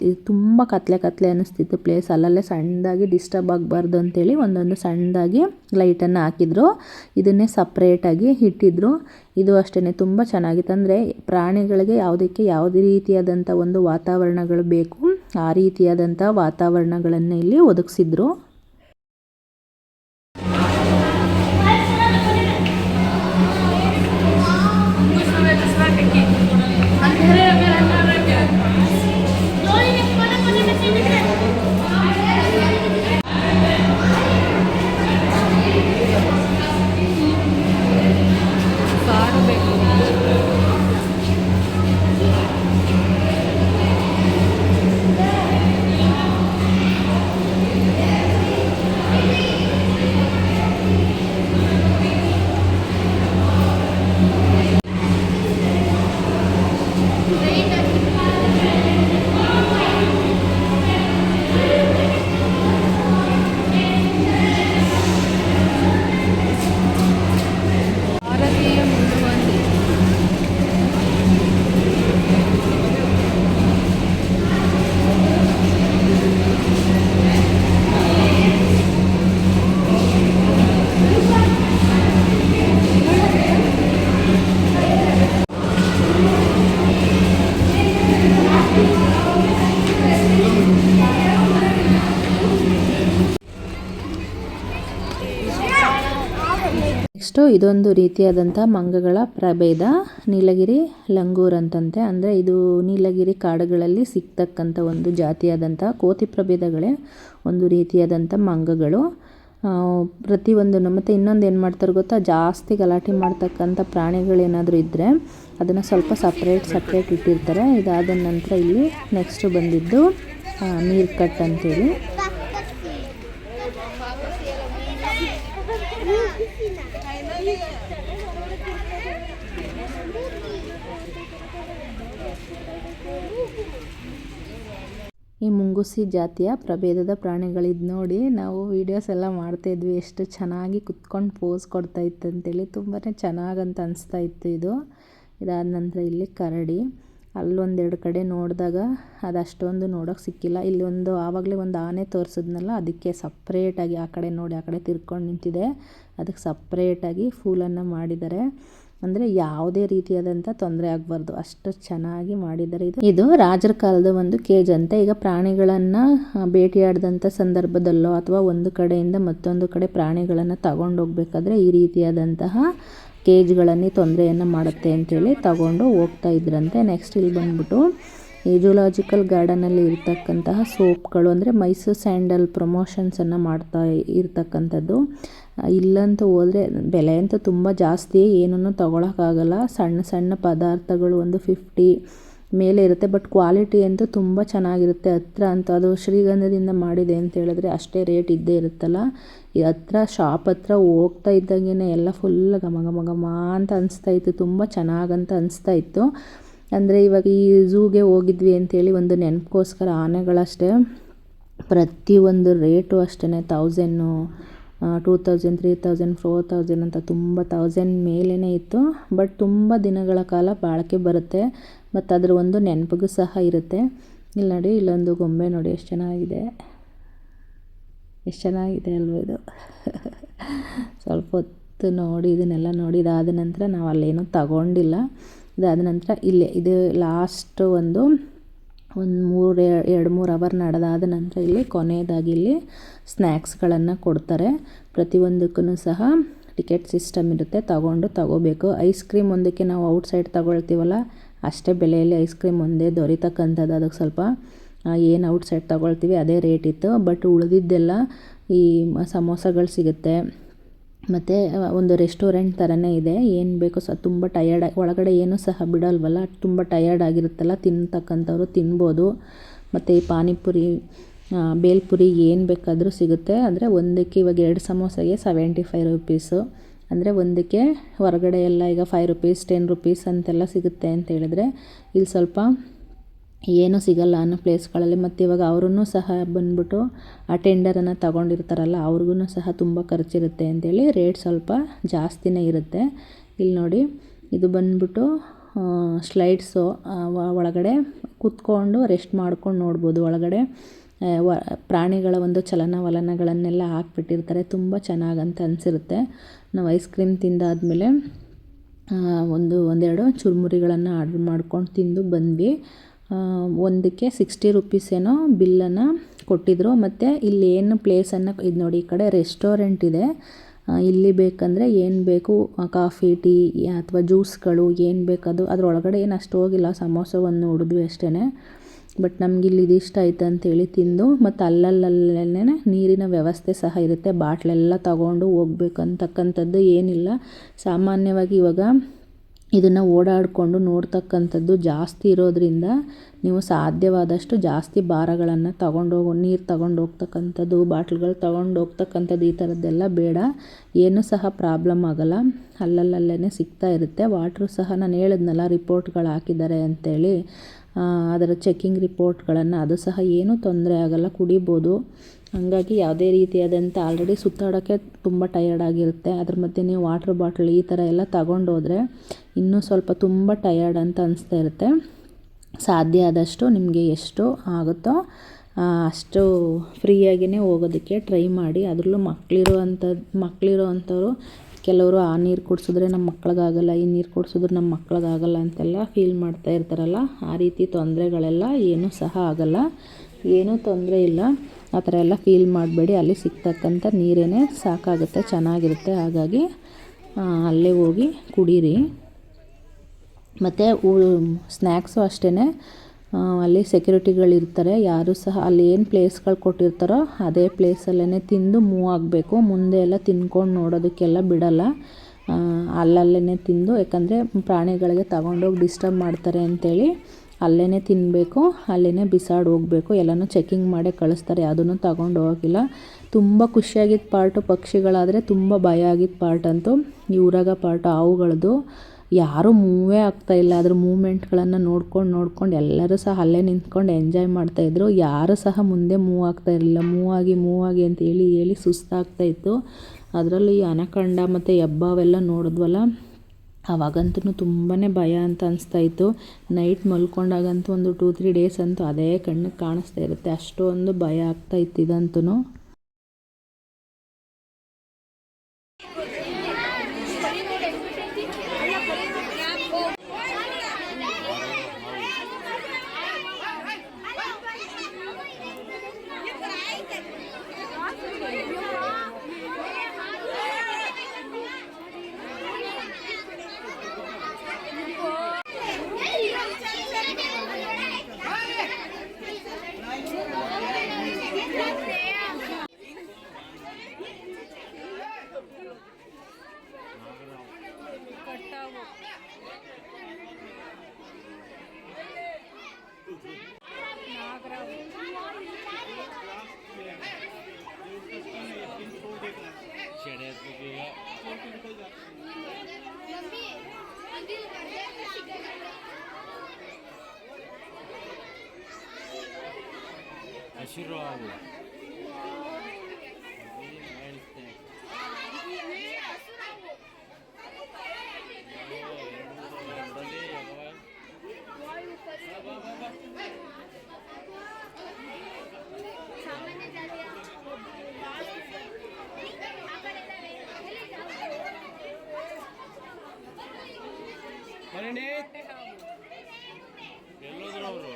ಈ ತುಂಬ ಕತ್ಲೆ ಅನ್ನಿಸ್ತಿತ್ತು ಪ್ಲೇಸ್, ಅಲ್ಲಲ್ಲೇ ಸಣ್ಣದಾಗಿ ಡಿಸ್ಟರ್ಬ್ ಆಗಬಾರ್ದು ಅಂತೇಳಿ ಒಂದೊಂದು ಸಣ್ಣದಾಗಿ ಲೈಟನ್ನು ಹಾಕಿದ್ರು, ಇದನ್ನೇ ಸಪ್ರೇಟಾಗಿ ಇಟ್ಟಿದ್ರು. ಇದು ಅಷ್ಟೇ ತುಂಬ ಚೆನ್ನಾಗಿತ್ತು. ಅಂದರೆ ಪ್ರಾಣಿಗಳಿಗೆ ಯಾವುದೇ ರೀತಿಯಾದಂಥ ಒಂದು ವಾತಾವರಣಗಳು ಬೇಕು, ಆ ರೀತಿಯಾದಂಥ ವಾತಾವರಣಗಳನ್ನು ಇಲ್ಲಿ ಒದಗಿಸಿದ್ರು. ನೆಕ್ಸ್ಟು ಇದೊಂದು ರೀತಿಯಾದಂಥ ಮಂಗಗಳ ಪ್ರಭೇದ, ನೀಲಗಿರಿ ಲಂಗೂರ್ ಅಂತಂತೆ. ಅಂದರೆ ಇದು ನೀಲಗಿರಿ ಕಾಡುಗಳಲ್ಲಿ ಸಿಗ್ತಕ್ಕಂಥ ಒಂದು ಜಾತಿಯಾದಂಥ ಕೋತಿ ಪ್ರಭೇದಗಳೇ ಒಂದು ರೀತಿಯಾದಂಥ ಮಂಗಗಳು. ಪ್ರತಿಯೊಂದು ಮತ್ತು ಇನ್ನೊಂದು ಏನು ಮಾಡ್ತಾರೆ ಗೊತ್ತಾ, ಜಾಸ್ತಿ ಗಲಾಟೆ ಮಾಡ್ತಕ್ಕಂಥ ಪ್ರಾಣಿಗಳೇನಾದರೂ ಇದ್ದರೆ ಅದನ್ನು ಸ್ವಲ್ಪ ಸಪ್ರೇಟ್ ಇಟ್ಟಿರ್ತಾರೆ. ಇದಾದ ನಂತರ ಇಲ್ಲಿ ನೆಕ್ಸ್ಟು ಬಂದಿದ್ದು ನೀರು ಕಟ್ ಅಂತೇಳಿ. ಈ ಮುಂಗುಸಿ ಜಾತಿಯ ಪ್ರಭೇದದ ಪ್ರಾಣಿಗಳಿದ್ದು ನೋಡಿ, ನಾವು ವೀಡಿಯೋಸ್ ಎಲ್ಲ ಮಾಡ್ತಾಯಿದ್ವಿ, ಎಷ್ಟು ಚೆನ್ನಾಗಿ ಕುತ್ಕೊಂಡು ಪೋಸ್ ಕೊಡ್ತಾ ಇತ್ತು ಅಂತೇಳಿ, ತುಂಬಾ ಚೆನ್ನಾಗಂತ ಅನಿಸ್ತಾ ಇತ್ತು ಇದು. ಇದಾದ ನಂತರ ಇಲ್ಲಿ ಕರಡಿ, ಅಲ್ಲೊಂದೆರಡು ಕಡೆ ನೋಡಿದಾಗ ಅದು ಅಷ್ಟೊಂದು ನೋಡೋಕ್ಕೆ ಸಿಕ್ಕಿಲ್ಲ. ಇಲ್ಲಿ ಆವಾಗಲೇ ಒಂದು ಆನೆ ತೋರಿಸಿದ್ನಲ್ಲ, ಅದಕ್ಕೆ ಸಪ್ರೇಟಾಗಿ ಆ ಕಡೆ ನೋಡಿ ಆ ಕಡೆ ತಿರ್ಕೊಂಡು ನಿಂತಿದೆ, ಅದಕ್ಕೆ ಸಪ್ರೇಟಾಗಿ ಫೂಲನ್ನು ಮಾಡಿದ್ದಾರೆ. ಅಂದರೆ ಯಾವುದೇ ರೀತಿಯಾದಂಥ ತೊಂದರೆ ಆಗಬಾರ್ದು, ಅಷ್ಟು ಚೆನ್ನಾಗಿ ಮಾಡಿದ್ದಾರೆ. ಇದು ರಾಜರ ಕಾಲದ ಒಂದು ಕೇಜ್ ಅಂತ. ಈಗ ಪ್ರಾಣಿಗಳನ್ನು ಭೇಟಿಯಾಡಿದಂಥ ಸಂದರ್ಭದಲ್ಲೋ ಅಥವಾ ಒಂದು ಕಡೆಯಿಂದ ಮತ್ತೊಂದು ಕಡೆ ಪ್ರಾಣಿಗಳನ್ನು ತಗೊಂಡೋಗ್ಬೇಕಾದ್ರೆ ಈ ರೀತಿಯಾದಂತಹ ಕೇಜ್ಗಳಲ್ಲಿ ತೊಂದರೆಯನ್ನು ಮಾಡುತ್ತೆ ಅಂಥೇಳಿ ತಗೊಂಡು ಹೋಗ್ತಾ ಇದ್ರಂತೆ. ನೆಕ್ಸ್ಟ್ ಇಲ್ಲಿ ಬಂದ್ಬಿಟ್ಟು ಈ ಜೂಲಾಜಿಕಲ್ ಗಾರ್ಡನಲ್ಲಿ ಇರ್ತಕ್ಕಂತಹ ಸೋಪ್ಗಳು, ಅಂದರೆ ಮೈಸೂರು ಸ್ಯಾಂಡಲ್ ಪ್ರಮೋಷನ್ಸನ್ನು ಮಾಡ್ತಾ ಇರ್ತಕ್ಕಂಥದ್ದು. ಇಲ್ಲಂತೂ ಹೋದರೆ ಬೆಲೆ ಅಂತೂ ತುಂಬ ಜಾಸ್ತಿ, ಏನೂ ತೊಗೊಳಕ್ಕಾಗಲ್ಲ. ಸಣ್ಣ ಸಣ್ಣ ಪದಾರ್ಥಗಳು ಒಂದು 50 ಮೇಲೆ ಇರುತ್ತೆ, ಬಟ್ ಕ್ವಾಲಿಟಿ ಅಂತೂ ತುಂಬ ಚೆನ್ನಾಗಿರುತ್ತೆ. ಹತ್ರ ಅಂತೂ ಅದು ಶ್ರೀಗಂಧದಿಂದ ಮಾಡಿದೆ ಅಂತ ಹೇಳಿದ್ರೆ ಅಷ್ಟೇ ರೇಟ್ ಇದ್ದೇ ಇರುತ್ತಲ್ಲ. ಈ ಹತ್ರ ಶಾಪ್ ಹತ್ರ ಹೋಗ್ತಾ ಇದ್ದಂಗೆ ಎಲ್ಲ ಫುಲ್ ಘಮ ಘಮ ಘಮ ಅಂತ ಅನಿಸ್ತಾಯಿತ್ತು, ತುಂಬ ಚೆನ್ನಾಗಂತ ಅನಿಸ್ತಾಯಿತ್ತು. ಅಂದರೆ ಇವಾಗ ಈ ಝೂಗೆ ಹೋಗಿದ್ವಿ ಅಂಥೇಳಿ ಒಂದು ನೆನಪುಗೋಸ್ಕರ ಆನೆಗಳಷ್ಟೇ ಪ್ರತಿಯೊಂದು ರೇಟು ಅಷ್ಟೇ 1000, 2000, 3000, 4000 ಅಂತ ತುಂಬ 1000 ಮೇಲೇ ಇತ್ತು. ಬಟ್ ತುಂಬ ದಿನಗಳ ಕಾಲ ಬಾಳಿಕೆ ಬರುತ್ತೆ ಮತ್ತು ಅದರ ಒಂದು ನೆನಪಿಗೂ ಸಹ ಇರುತ್ತೆ. ಇಲ್ಲಿ ನೋಡಿ, ಇಲ್ಲೊಂದು ಗೊಂಬೆ ನೋಡಿ ಎಷ್ಟು ಚೆನ್ನಾಗಿದೆ, ಎಷ್ಟು ಚೆನ್ನಾಗಿದೆ ಅಲ್ವ ಇದು. ಸ್ವಲ್ಪ ಹೊತ್ತು ನೋಡಿ ಇದನ್ನೆಲ್ಲ ನೋಡಿ ಇದಾದ ನಂತರ ನಾವು ಅಲ್ಲೇನೂ ತಗೊಂಡಿಲ್ಲ. ಇದಾದ ನಂತರ ಇಲ್ಲೇ ಇದು ಲಾಸ್ಟ್ ಒಂದು 2-3 ಅವರ್ ನಡೆದಾದ ನಂತರ ಇಲ್ಲಿ ಕೊನೆಯದಾಗಿ ಇಲ್ಲಿ ಸ್ನ್ಯಾಕ್ಸ್ಗಳನ್ನು ಕೊಡ್ತಾರೆ. ಪ್ರತಿಯೊಂದಕ್ಕೂ ಸಹ ಟಿಕೆಟ್ ಸಿಸ್ಟಮ್ ಇರುತ್ತೆ, ತಗೋಬೇಕು. ಐಸ್ ಕ್ರೀಮ್ ಒಂದಕ್ಕೆ ನಾವು ಔಟ್ಸೈಡ್ ತಗೊಳ್ತೀವಲ್ಲ ಅಷ್ಟೇ ಬೆಲೆಯಲ್ಲಿ ಐಸ್ ಕ್ರೀಮ್ ಒಂದೇ ದೊರೀತಕ್ಕಂಥದ್ದು. ಅದಕ್ಕೆ ಸ್ವಲ್ಪ ಏನು ಔಟ್ಸೈಡ್ ತಗೊಳ್ತೀವಿ ಅದೇ ರೇಟ್ ಇತ್ತು. ಬಟ್ ಉಳಿದಿದ್ದೆಲ್ಲ ಈ ಸಮೋಸಗಳು ಸಿಗುತ್ತೆ, ಮತ್ತು ಒಂದು ರೆಸ್ಟೋರೆಂಟ್ ಥರನೇ ಇದೆ. ಏನು ಬೇಕೋ ಸಹ ತುಂಬ ಒಳಗಡೆ ಏನೂ ಸಹ ಬಿಡಲ್ವಲ್ಲ, ತುಂಬ ಟಯರ್ಡ್ ಆಗಿರುತ್ತಲ್ಲ, ತಿನ್ನತಕ್ಕಂಥವ್ರು ತಿನ್ಬೋದು. ಮತ್ತು ಈ ಪಾನಿಪುರಿ, ಬೇಲ್ಪುರಿ ಏನು ಬೇಕಾದರೂ ಸಿಗುತ್ತೆ. ಅಂದರೆ ಒಂದಕ್ಕೆ ಇವಾಗ 2 ಸಮೋಸಗೆ 75 ರೂಪೀಸು. ಅಂದರೆ ಒಂದಕ್ಕೆ ಹೊರಗಡೆ ಎಲ್ಲ ಈಗ 5 ರೂಪೀಸ್ 10 ರೂಪೀಸ್ ಅಂತೆಲ್ಲ ಸಿಗುತ್ತೆ ಅಂತ ಹೇಳಿದ್ರೆ, ಇಲ್ಲಿ ಸ್ವಲ್ಪ ಏನೂ ಸಿಗಲ್ಲ ಅನ್ನೋ ಪ್ಲೇಸ್ಗಳಲ್ಲಿ. ಮತ್ತು ಇವಾಗ ಅವ್ರೂ ಸಹ ಬಂದ್ಬಿಟ್ಟು ಆ ಟೆಂಡರನ್ನು ತಗೊಂಡಿರ್ತಾರಲ್ಲ ಅವ್ರಿಗೂ ಸಹ ತುಂಬ ಖರ್ಚಿರುತ್ತೆ ಅಂಥೇಳಿ ರೇಟ್ ಸ್ವಲ್ಪ ಜಾಸ್ತಿನೇ ಇರುತ್ತೆ. ಇಲ್ಲಿ ನೋಡಿ, ಇದು ಬಂದ್ಬಿಟ್ಟು ಸ್ಲೈಡ್ಸು, ಒಳಗಡೆ ಕೂತ್ಕೊಂಡು ರೆಸ್ಟ್ ಮಾಡ್ಕೊಂಡು ನೋಡ್ಬೋದು. ಒಳಗಡೆ ಪ್ರಾಣಿಗಳ ಒಂದು ಚಲನವಲನಗಳನ್ನೆಲ್ಲ ಹಾಕ್ಬಿಟ್ಟಿರ್ತಾರೆ, ತುಂಬ ಚೆನ್ನಾಗಂತ ಅನಿಸಿರುತ್ತೆ. ನಾವು ಐಸ್ ಕ್ರೀಮ್ ತಿಂದಾದಮೇಲೆ ಒಂದೆರಡು ಚುರುಮುರಿಗಳನ್ನು ಆರ್ಡ್ರ್ ಮಾಡ್ಕೊಂಡು ತಿಂದು ಬಂದ್ವಿ. ಒಂದಕ್ಕೆ 60 ರೂಪೀಸ್ ಏನೋ ಬಿಲ್ಲನ್ನು ಕೊಟ್ಟಿದ್ದರು. ಮತ್ತು ಇಲ್ಲಿ ಏನು ಪ್ಲೇಸನ್ನು ಇದು ನೋಡಿ, ಈ ಕಡೆ ರೆಸ್ಟೋರೆಂಟ್ ಇದೆ. ಇಲ್ಲಿ ಬೇಕಂದರೆ ಏನು ಬೇಕು ಕಾಫಿ, ಟೀ ಅಥವಾ ಜ್ಯೂಸ್ಗಳು ಏನು ಬೇಕದು ಅದರೊಳಗಡೆ ಏನು ಅಷ್ಟು ಹೋಗಿಲ್ಲ, ಸಮೋಸವನ್ನು ನೋಡಿದ್ವಿ ಅಷ್ಟೇ. ಬಟ್ ನಮ್ಗೆ ಇಲ್ಲಿ ಇದಿಷ್ಟ ಆಯ್ತು ಅಂತೇಳಿ ತಿಂದು, ಮತ್ತು ಅಲ್ಲಲ್ಲೇ ನೀರಿನ ವ್ಯವಸ್ಥೆ ಸಹ ಇರುತ್ತೆ. ಬಾಟ್ಲೆಲ್ಲ ತಗೊಂಡು ಹೋಗ್ಬೇಕಂತಕ್ಕಂಥದ್ದು ಏನಿಲ್ಲ. ಸಾಮಾನ್ಯವಾಗಿ ಇವಾಗ ಇದನ್ನು ಓಡಾಡಿಕೊಂಡು ನೋಡ್ತಕ್ಕಂಥದ್ದು ಜಾಸ್ತಿ ಇರೋದ್ರಿಂದ ನೀವು ಸಾಧ್ಯವಾದಷ್ಟು ಜಾಸ್ತಿ ಭಾರಗಳನ್ನು ನೀರು ತಗೊಂಡು ಹೋಗ್ತಕ್ಕಂಥದ್ದು, ಬಾಟ್ಲ್ಗಳು ತಗೊಂಡು ಹೋಗ್ತಕ್ಕಂಥದ್ದು ಈ ಥರದ್ದೆಲ್ಲ ಬೇಡ. ಏನೂ ಸಹ ಪ್ರಾಬ್ಲಮ್ ಆಗೋಲ್ಲ, ಅಲ್ಲಲ್ಲೇ ಸಿಗ್ತಾ ಇರುತ್ತೆ. ವಾಟ್ರು ಸಹ ನಾನು ಹೇಳಿದ್ನಲ್ಲ ರಿಪೋರ್ಟ್ಗಳು ಹಾಕಿದ್ದಾರೆ ಅಂಥೇಳಿ, ಅದರ ಚೆಕ್ಕಿಂಗ್ ರಿಪೋರ್ಟ್ಗಳನ್ನು, ಅದು ಸಹ ಏನೂ ತೊಂದರೆ ಆಗೋಲ್ಲ, ಕುಡಿಬೋದು. ಹಾಗಾಗಿ ಯಾವುದೇ ರೀತಿಯಾದಂಥ ಆಲ್ರೆಡಿ ಸುತ್ತಾಡೋಕ್ಕೆ ತುಂಬ ಟಯರ್ಡ್ ಆಗಿರುತ್ತೆ, ಅದ್ರ ಮಧ್ಯೆ ನೀವು ವಾಟ್ರ್ ಬಾಟ್ಲ್ ಈ ಥರ ಎಲ್ಲ ತಗೊಂಡೋದ್ರೆ ಇನ್ನೂ ಸ್ವಲ್ಪ ತುಂಬ ಟಯರ್ಡ್ ಅಂತ ಅನಿಸ್ತಾ ಇರುತ್ತೆ. ಸಾಧ್ಯ ಆದಷ್ಟು ನಿಮಗೆ ಎಷ್ಟು ಆಗುತ್ತೋ ಅಷ್ಟು ಫ್ರೀಯಾಗಿಯೇ ಹೋಗೋದಕ್ಕೆ ಟ್ರೈ ಮಾಡಿ. ಅದರಲ್ಲೂ ಮಕ್ಕಳಿರೋ ಅಂಥವ್ರು ಕೆಲವರು ಆ ನೀರು ಕುಡಿಸಿದ್ರೆ ನಮ್ಮ ಮಕ್ಳಿಗಾಗಲ್ಲ, ಈ ನೀರು ಕುಡಿಸಿದ್ರೆ ನಮ್ಮ ಮಕ್ಳಿಗಾಗಲ್ಲ ಅಂತೆಲ್ಲ ಫೀಲ್ ಮಾಡ್ತಾ ಇರ್ತಾರಲ್ಲ, ಆ ರೀತಿ ತೊಂದರೆಗಳೆಲ್ಲ ಏನೂ ಸಹ ಆಗಲ್ಲ, ಏನೂ ತೊಂದರೆ ಇಲ್ಲ. ಆ ಥರ ಎಲ್ಲ ಫೀಲ್ ಮಾಡಬೇಡಿ. ಅಲ್ಲಿ ಸಿಗ್ತಕ್ಕಂಥ ನೀರೇ ಸಾಕಾಗುತ್ತೆ, ಚೆನ್ನಾಗಿರುತ್ತೆ. ಹಾಗಾಗಿ ಅಲ್ಲೇ ಹೋಗಿ ಕುಡೀರಿ. ಮತ್ತು ಸ್ನ್ಯಾಕ್ಸು ಅಷ್ಟೇ, ಅಲ್ಲಿ ಸೆಕ್ಯೂರಿಟಿಗಳಿರ್ತಾರೆ. ಯಾರೂ ಸಹ ಅಲ್ಲಿ ಏನು ಪ್ಲೇಸ್ಗಳು ಕೊಟ್ಟಿರ್ತಾರೋ ಅದೇ ಪ್ಲೇಸಲ್ಲೇ ತಿಂದು ಮೂವ್ ಆಗಬೇಕು. ಮುಂದೆ ಎಲ್ಲ ತಿನ್ಕೊಂಡು ನೋಡೋದಕ್ಕೆಲ್ಲ ಬಿಡಲ್ಲ, ಅಲ್ಲಲ್ಲೇ ತಿಂದು, ಯಾಕಂದರೆ ಪ್ರಾಣಿಗಳಿಗೆ ತಗೊಂಡೋಗಿ ಡಿಸ್ಟರ್ಬ್ ಮಾಡ್ತಾರೆ ಅಂಥೇಳಿ ಅಲ್ಲೇ ತಿನ್ನಬೇಕು, ಅಲ್ಲೇ ಬಿಸಾಡಿ ಹೋಗಬೇಕು. ಎಲ್ಲನೂ ಚೆಕಿಂಗ್ ಮಾಡೇ ಕಳಿಸ್ತಾರೆ, ಯಾವುದನ್ನು ತಗೊಂಡು ಹೋಗಿಲ್ಲ. ತುಂಬ ಖುಷಿಯಾಗಿದ್ದ ಪಾರ್ಟು ಪಕ್ಷಿಗಳಾದರೆ, ತುಂಬ ಭಯ ಆಗಿದ್ದ ಪಾರ್ಟ್ ಅಂತೂ ಈ ಉರಗ ಪಾರ್ಟು, ಹಾವುಗಳದ್ದು. ಯಾರೂ ಮೂವೇ ಆಗ್ತಾಯಿಲ್ಲ, ಅದ್ರ ಮೂಮೆಂಟ್ಗಳನ್ನು ನೋಡ್ಕೊಂಡು ಎಲ್ಲರೂ ಸಹ ಅಲ್ಲೇ ನಿಂತ್ಕೊಂಡು ಎಂಜಾಯ್ ಮಾಡ್ತಾಯಿದ್ರು. ಯಾರೂ ಸಹ ಮುಂದೆ ಮೂವ್ ಆಗ್ತಾಯಿರಲಿಲ್ಲ. ಮೂವ್ ಆಗಿ ಅಂತ ಹೇಳಿ ಸುಸ್ತಾಗ್ತಾಯಿತ್ತು. ಅದರಲ್ಲೂ ಈ ಅನಕೊಂಡ ಮತ್ತು ಹೆಬ್ಬಾವೆಲ್ಲ ನೋಡಿದ್ವಲ್ಲ, ಆವಾಗಂತೂ ತುಂಬಾ ಭಯ ಅಂತ ಅನಿಸ್ತಾಯಿತ್ತು. ನೈಟ್ ಮಲ್ಕೊಂಡಾಗಂತೂ ಒಂದು 2-3 ಡೇಸ್ ಅಂತೂ ಅದೇ ಕಣ್ಣಿಗೆ ಕಾಣಿಸ್ತಾ ಇರುತ್ತೆ, ಅಷ್ಟೊಂದು ಭಯ ಆಗ್ತಾಯಿತ್ತು ಇದಂತೂ. ಹಸಿರು ಹಾವು ಸಾಮಾನ್ಯ ಜಾತಿಯ ಎಲ್ಲೋದ್ರು ಅವರು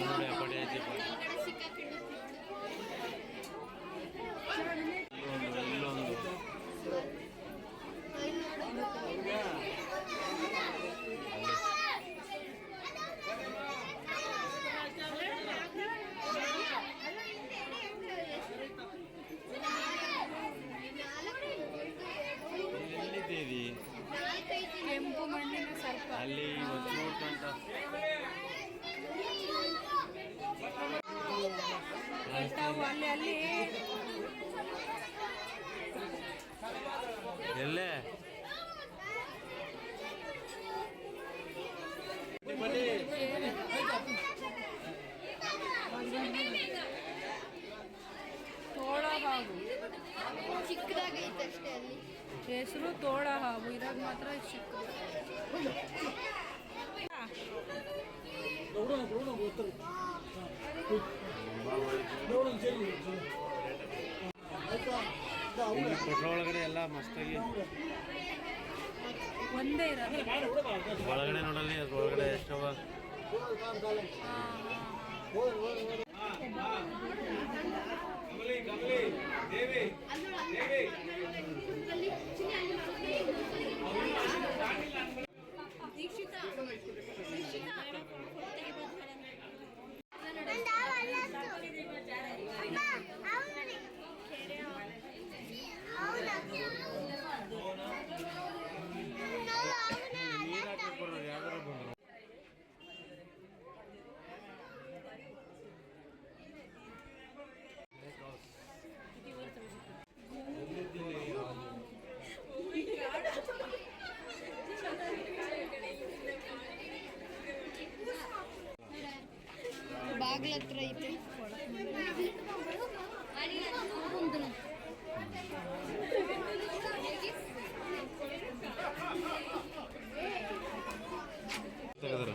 ನೋಡಿ ಅಪ್ಪಡಿ ಐತಿ ಇಲ್ಲೊಂದು ಎಲ್ಲಿದ್ದೀರಿ ಕೆಂಪು ಮಣ್ಣಿನ ಸರ್ಪ ಅಲ್ಲಿ ನೋಡ್ಕೊಂತ ಅಲ್ಲಿ ಅಲ್ಲಿ ಎಲ್ಲೇ ತೋಳ ಹಾವು ಚಿಕ್ಕದಾಗೈತೆ ಅಷ್ಟೇ ಅಲ್ಲಿ ಹೆಸರು ತೋಳ ಹಾವು ಇರಾಗ ಮಾತ್ರ ಚಿಕ್ಕ ಕೊಟ್ರ ಒಳಗಡೆ ಎಲ್ಲ ಮಸ್ತಾಗಿ ಒಂದೇ ಇರೋದು ಒಳಗಡೆ ನೋಡಲ್ಲಿ ಅದ್ರ ಒಳಗಡೆ ಎಷ್ಟವ ನೀರು ಹಾಕಿ ಬರೋರು ಯಾವ್ದಾರ ಬಂದರು ಬಾಗ್ಲ ಹತ್ರ ಐತೆ ತೆಗೆದ್ರು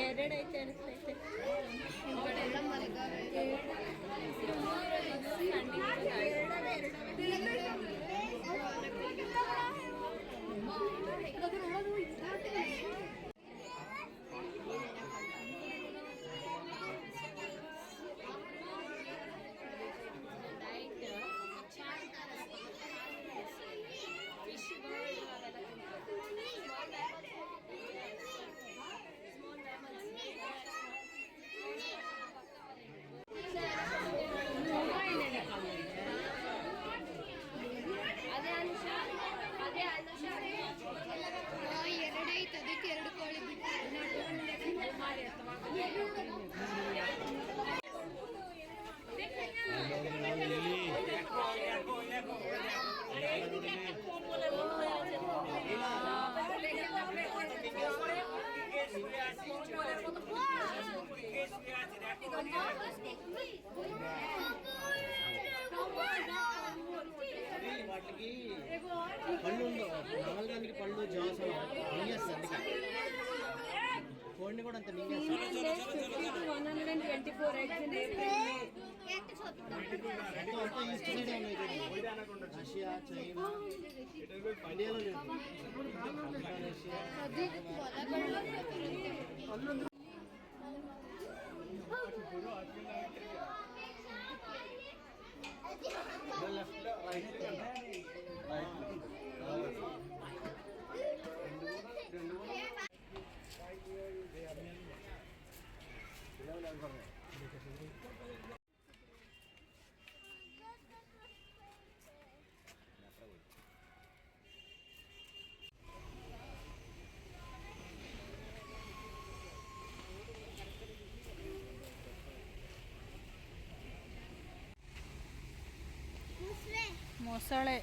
ಎರಡೈತೆ ಅನಿಸ್ತೈತೆ ಎಲ್ಲ ಮಳೆಗಾಲ ಎರಡೈತೆ ಅದಕ್ಕೆ ಎರಡು ಕೋಳಿ పళ్ళు మామూలుగా పళ్ళు జాస్ మింగేస్తుంది కోడిని కూడా అంత మింగేస్తుంది 124 eggs in April. East side Russia China ಇಂಡಿಯಾలో లేదు ఇండోనేషియా లెఫ్ట్ రైట్ ಮೊಸಳೆ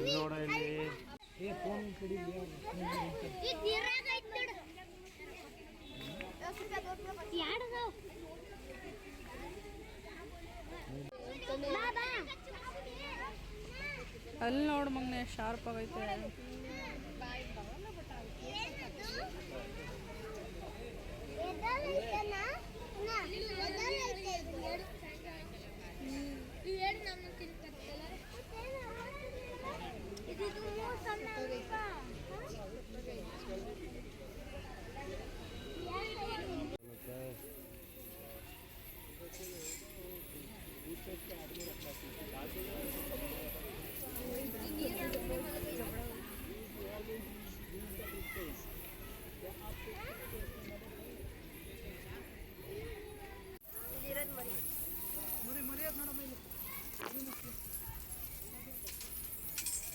ನೋಡ ಇಲ್ಲಿ ಅಲ್ಲಿ ನೋಡು ಮಗನೆ ಶಾರ್ಪ್ ಆಗೈತೆ.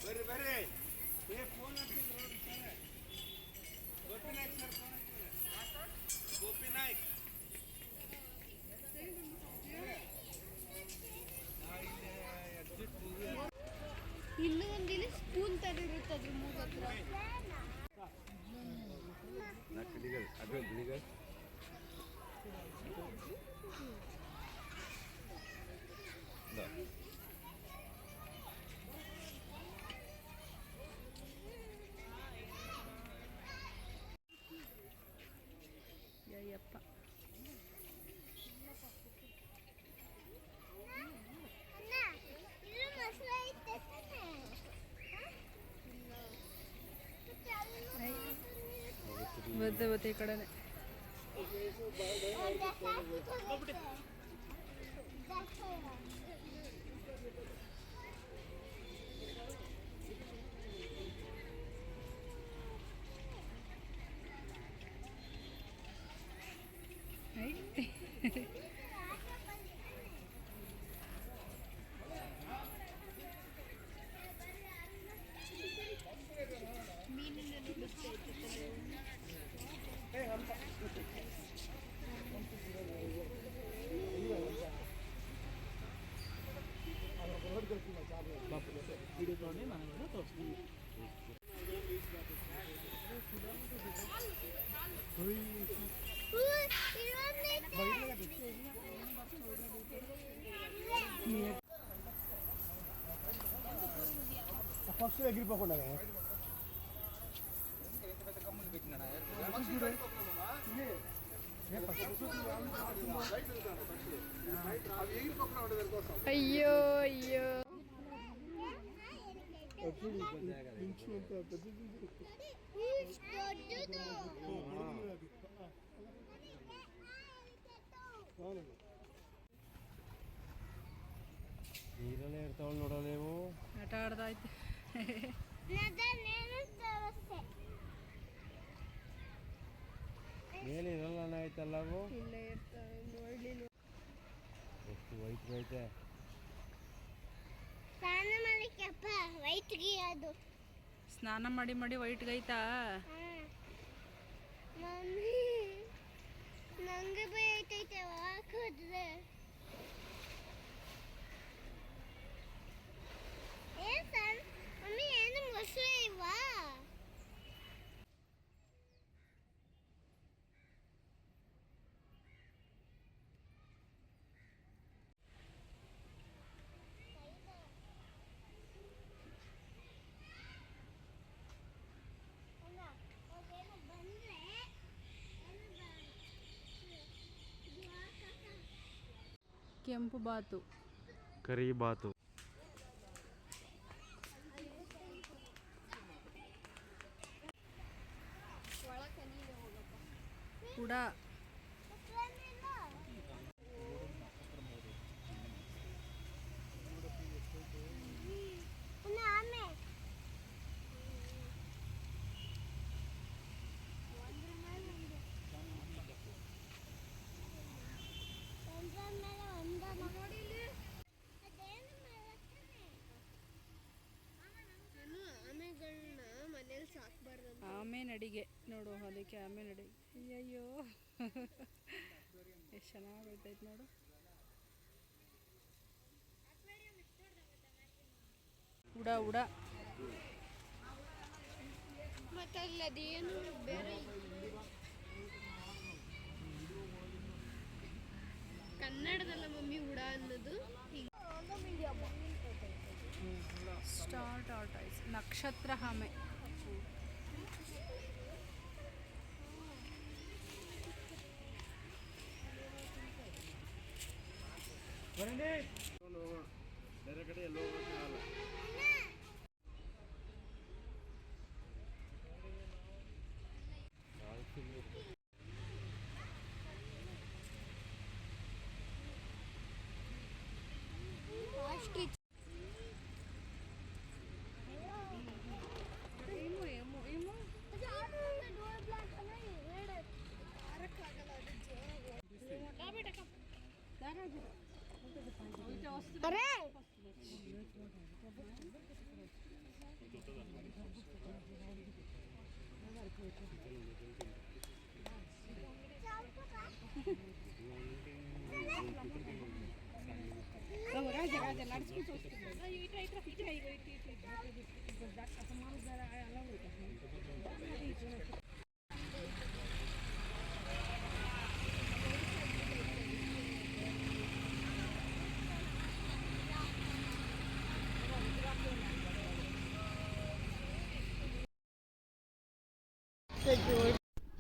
ಬರ್ರಿ ಬರ್ರಿ ಫೋನ್ ಹಚ್ಚಿದ್ರು ಗೋಪಿನಾಯ್ಕ್ ಸರ್ ಫೋನ್ ಹಚ್ಚಿದ್ರು ಗೋಪಿನಾಯ್ಕ್ ಇಲ್ಲೂ ಒಂದಿಲ್ಲಿ ಸ್ಪೂನ್ ತರ ಇರುತ್ತೆ ಅದ್ರ ಮೂಗ್ ಹತ್ರ. ಅಯ್ಯಪ್ಪ ಬತ್ತೆ ಬತ್ತೆ ಈ ಕಡೆನೆ. ఫస్ట్ ఎగిరిపోకుండా ಅಯ್ಯೋ ಅಯ್ಯೋ ನೀರಲ್ಲೇ ಇರ್ತಾವಳು ನೋಡಲ್ಲ ನೀವು ಆಟ ಆಡ್ದಾಯ್ತು. ಮೇಲೆ ಇರಲ್ಲ ಆಯ್ತಲ್ಲ ಅವು ಇಲ್ಲೇ ಇರ್ತಾವೆ ನೋಡ್ಲಿಲ್ಲ. ಎಷ್ಟು ವೈಟ್ ಐತೆ ಸ್ನಾನ ಮಾಡಲಿಕ್ಕಪ್ಪ ವೈಟ್ಗೆ ಅದು ಸ್ನಾನ ಮಾಡಿ ಮಾಡಿ ವೈಟ್ಗೈತಾ. ಮಮ್ಮಿ ನಂಗೆ ಭಯ ಆಯ್ತೈತೆ ಹಾಕಿದ್ರೆ. ಏನ್ ಸರ್ ಮಮ್ಮಿ ಏನು ಮೊಸಳೆ ಇಲ್ವಾ? ಕೆಂಪು ಬಾತು, ಕರಿ ಬಾತು, ಕುಡ, ಆಮೆಗಳನ್ನ ಮನೇಲಿ ಸಾಕ್ಬಾರ್ದು. ಆಮೆ ನಡಿಗೆ ನೋಡು, ಅದಕ್ಕೆ ಆಮೆ ನಡಿಗೆ. ಅಯ್ಯಯ್ಯೋ ಎಷ್ಟು ಚೆನ್ನಾಗೈತೈತೆ ನೋಡು. ಉಡ ಉಡ, ಮತ್ತೆ ಅಲ್ಲಿ ಅದೇನು ಬೇರೆ ಕನ್ನಡದಲ್ಲ ಮಮ್ಮಿ ಉಡ ಅನ್ನೋದು. ಸ್ಟಾರ್ ಟಾರ್ಟೈಸ್, ನಕ್ಷತ್ರ ಆಮೆ. ಬೇರೆ ಕಡೆ ಎಲ್ಲೋ ಹೋಗೋಕ್ಕಾಗಲ್ಲ.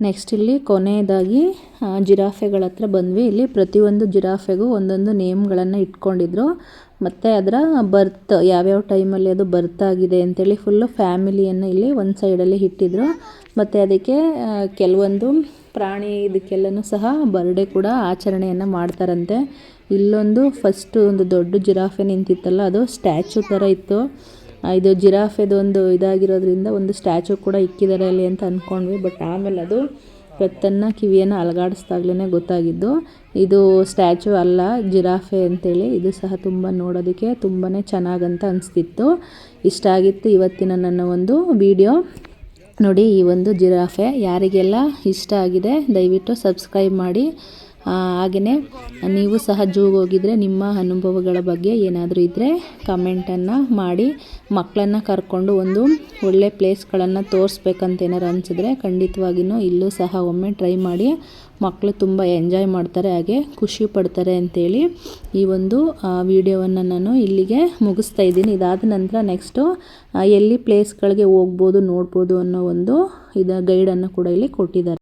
ನೆಕ್ಸ್ಟ್ ಇಲ್ಲಿ ಕೊನೆಯದಾಗಿ ಜಿರಾಫೆಗಳ ಹತ್ರ ಬಂದ್ವಿ. ಇಲ್ಲಿ ಪ್ರತಿಯೊಂದು ಜಿರಾಫೆಗೂ ಒಂದೊಂದು ನೇಮ್ಗಳನ್ನು ಇಟ್ಕೊಂಡಿದ್ರು. ಮತ್ತು ಅದರ ಬರ್ತ್ ಯಾವ್ಯಾವ ಟೈಮಲ್ಲಿ ಅದು ಬರ್ತ್ ಆಗಿದೆ ಅಂತೇಳಿ ಫುಲ್ಲು ಫ್ಯಾಮಿಲಿಯನ್ನು ಇಲ್ಲಿ ಒಂದು ಸೈಡಲ್ಲಿ ಇಟ್ಟಿದ್ರು. ಮತ್ತು ಅದಕ್ಕೆ ಕೆಲವೊಂದು ಪ್ರಾಣಿ ಇದಕ್ಕೆಲ್ಲನೂ ಸಹ ಬರ್ಡೇ ಕೂಡ ಆಚರಣೆಯನ್ನು ಮಾಡ್ತಾರಂತೆ. ಇಲ್ಲೊಂದು ಫಸ್ಟು ಒಂದು ದೊಡ್ಡ ಜಿರಾಫೆ ನಿಂತಿತ್ತಲ್ಲ, ಅದು ಸ್ಟ್ಯಾಚು ಥರ ಇತ್ತು. ಇದು ಜಿರಾಫೆದು ಒಂದು ಇದಾಗಿರೋದ್ರಿಂದ ಒಂದು ಸ್ಟ್ಯಾಚು ಕೂಡ ಇಕ್ಕಿದ್ದಾರೆ ಅಲ್ಲಿ ಅಂತ ಅಂದ್ಕೊಂಡ್ವಿ. ಬಟ್ ಆಮೇಲೆ ಅದು ಕತ್ತನ್ನು ಕಿವಿಯನ್ನು ಅಲಗಾಡಿಸ್ದಾಗ್ಲೇ ಗೊತ್ತಾಗಿದ್ದು ಇದು ಸ್ಟ್ಯಾಚು ಅಲ್ಲ, ಜಿರಾಫೆ ಅಂತೇಳಿ. ಇದು ಸಹ ತುಂಬ ನೋಡೋದಕ್ಕೆ ತುಂಬಾ ಚೆನ್ನಾಗಂತ ಅನಿಸ್ತಿತ್ತು. ಇಷ್ಟ ಆಗಿತ್ತು ಇವತ್ತಿನ ನನ್ನ ಒಂದು ವಿಡಿಯೋ. ನೋಡಿ, ಈ ಒಂದು ಜಿರಾಫೆ ಯಾರಿಗೆಲ್ಲ ಇಷ್ಟ ಆಗಿದೆ ದಯವಿಟ್ಟು ಸಬ್ಸ್ಕ್ರೈಬ್ ಮಾಡಿ. ಹಾಗೆಯೇ ನೀವು ಸಹ ಝೂಗೆ ಹೋಗಿದ್ರೆ ನಿಮ್ಮ ಅನುಭವಗಳ ಬಗ್ಗೆ ಏನಾದರೂ ಇದ್ದರೆ ಕಮೆಂಟನ್ನು ಮಾಡಿ. ಮಕ್ಕಳನ್ನು ಕರ್ಕೊಂಡು ಒಂದು ಒಳ್ಳೆ ಪ್ಲೇಸ್ಗಳನ್ನು ತೋರಿಸ್ಬೇಕಂತ ಏನಾರು ಅನಿಸಿದ್ರೆ ಖಂಡಿತವಾಗಿಯೂ ಇಲ್ಲೂ ಸಹ ಒಮ್ಮೆ ಟ್ರೈ ಮಾಡಿ. ಮಕ್ಕಳು ತುಂಬ ಎಂಜಾಯ್ ಮಾಡ್ತಾರೆ, ಹಾಗೆ ಖುಷಿ ಪಡ್ತಾರೆ ಅಂತೇಳಿ ಈ ಒಂದು ವಿಡಿಯೋವನ್ನು ನಾನು ಇಲ್ಲಿಗೆ ಮುಗಿಸ್ತಾ ಇದ್ದೀನಿ. ಇದಾದ ನಂತರ ನೆಕ್ಸ್ಟು ಎಲ್ಲಿ ಪ್ಲೇಸ್ಗಳಿಗೆ ಹೋಗ್ಬೋದು ನೋಡ್ಬೋದು ಅನ್ನೋ ಒಂದು ಗೈಡನ್ನು ಕೂಡ ಇಲ್ಲಿ ಕೊಟ್ಟಿದ್ದಾರೆ.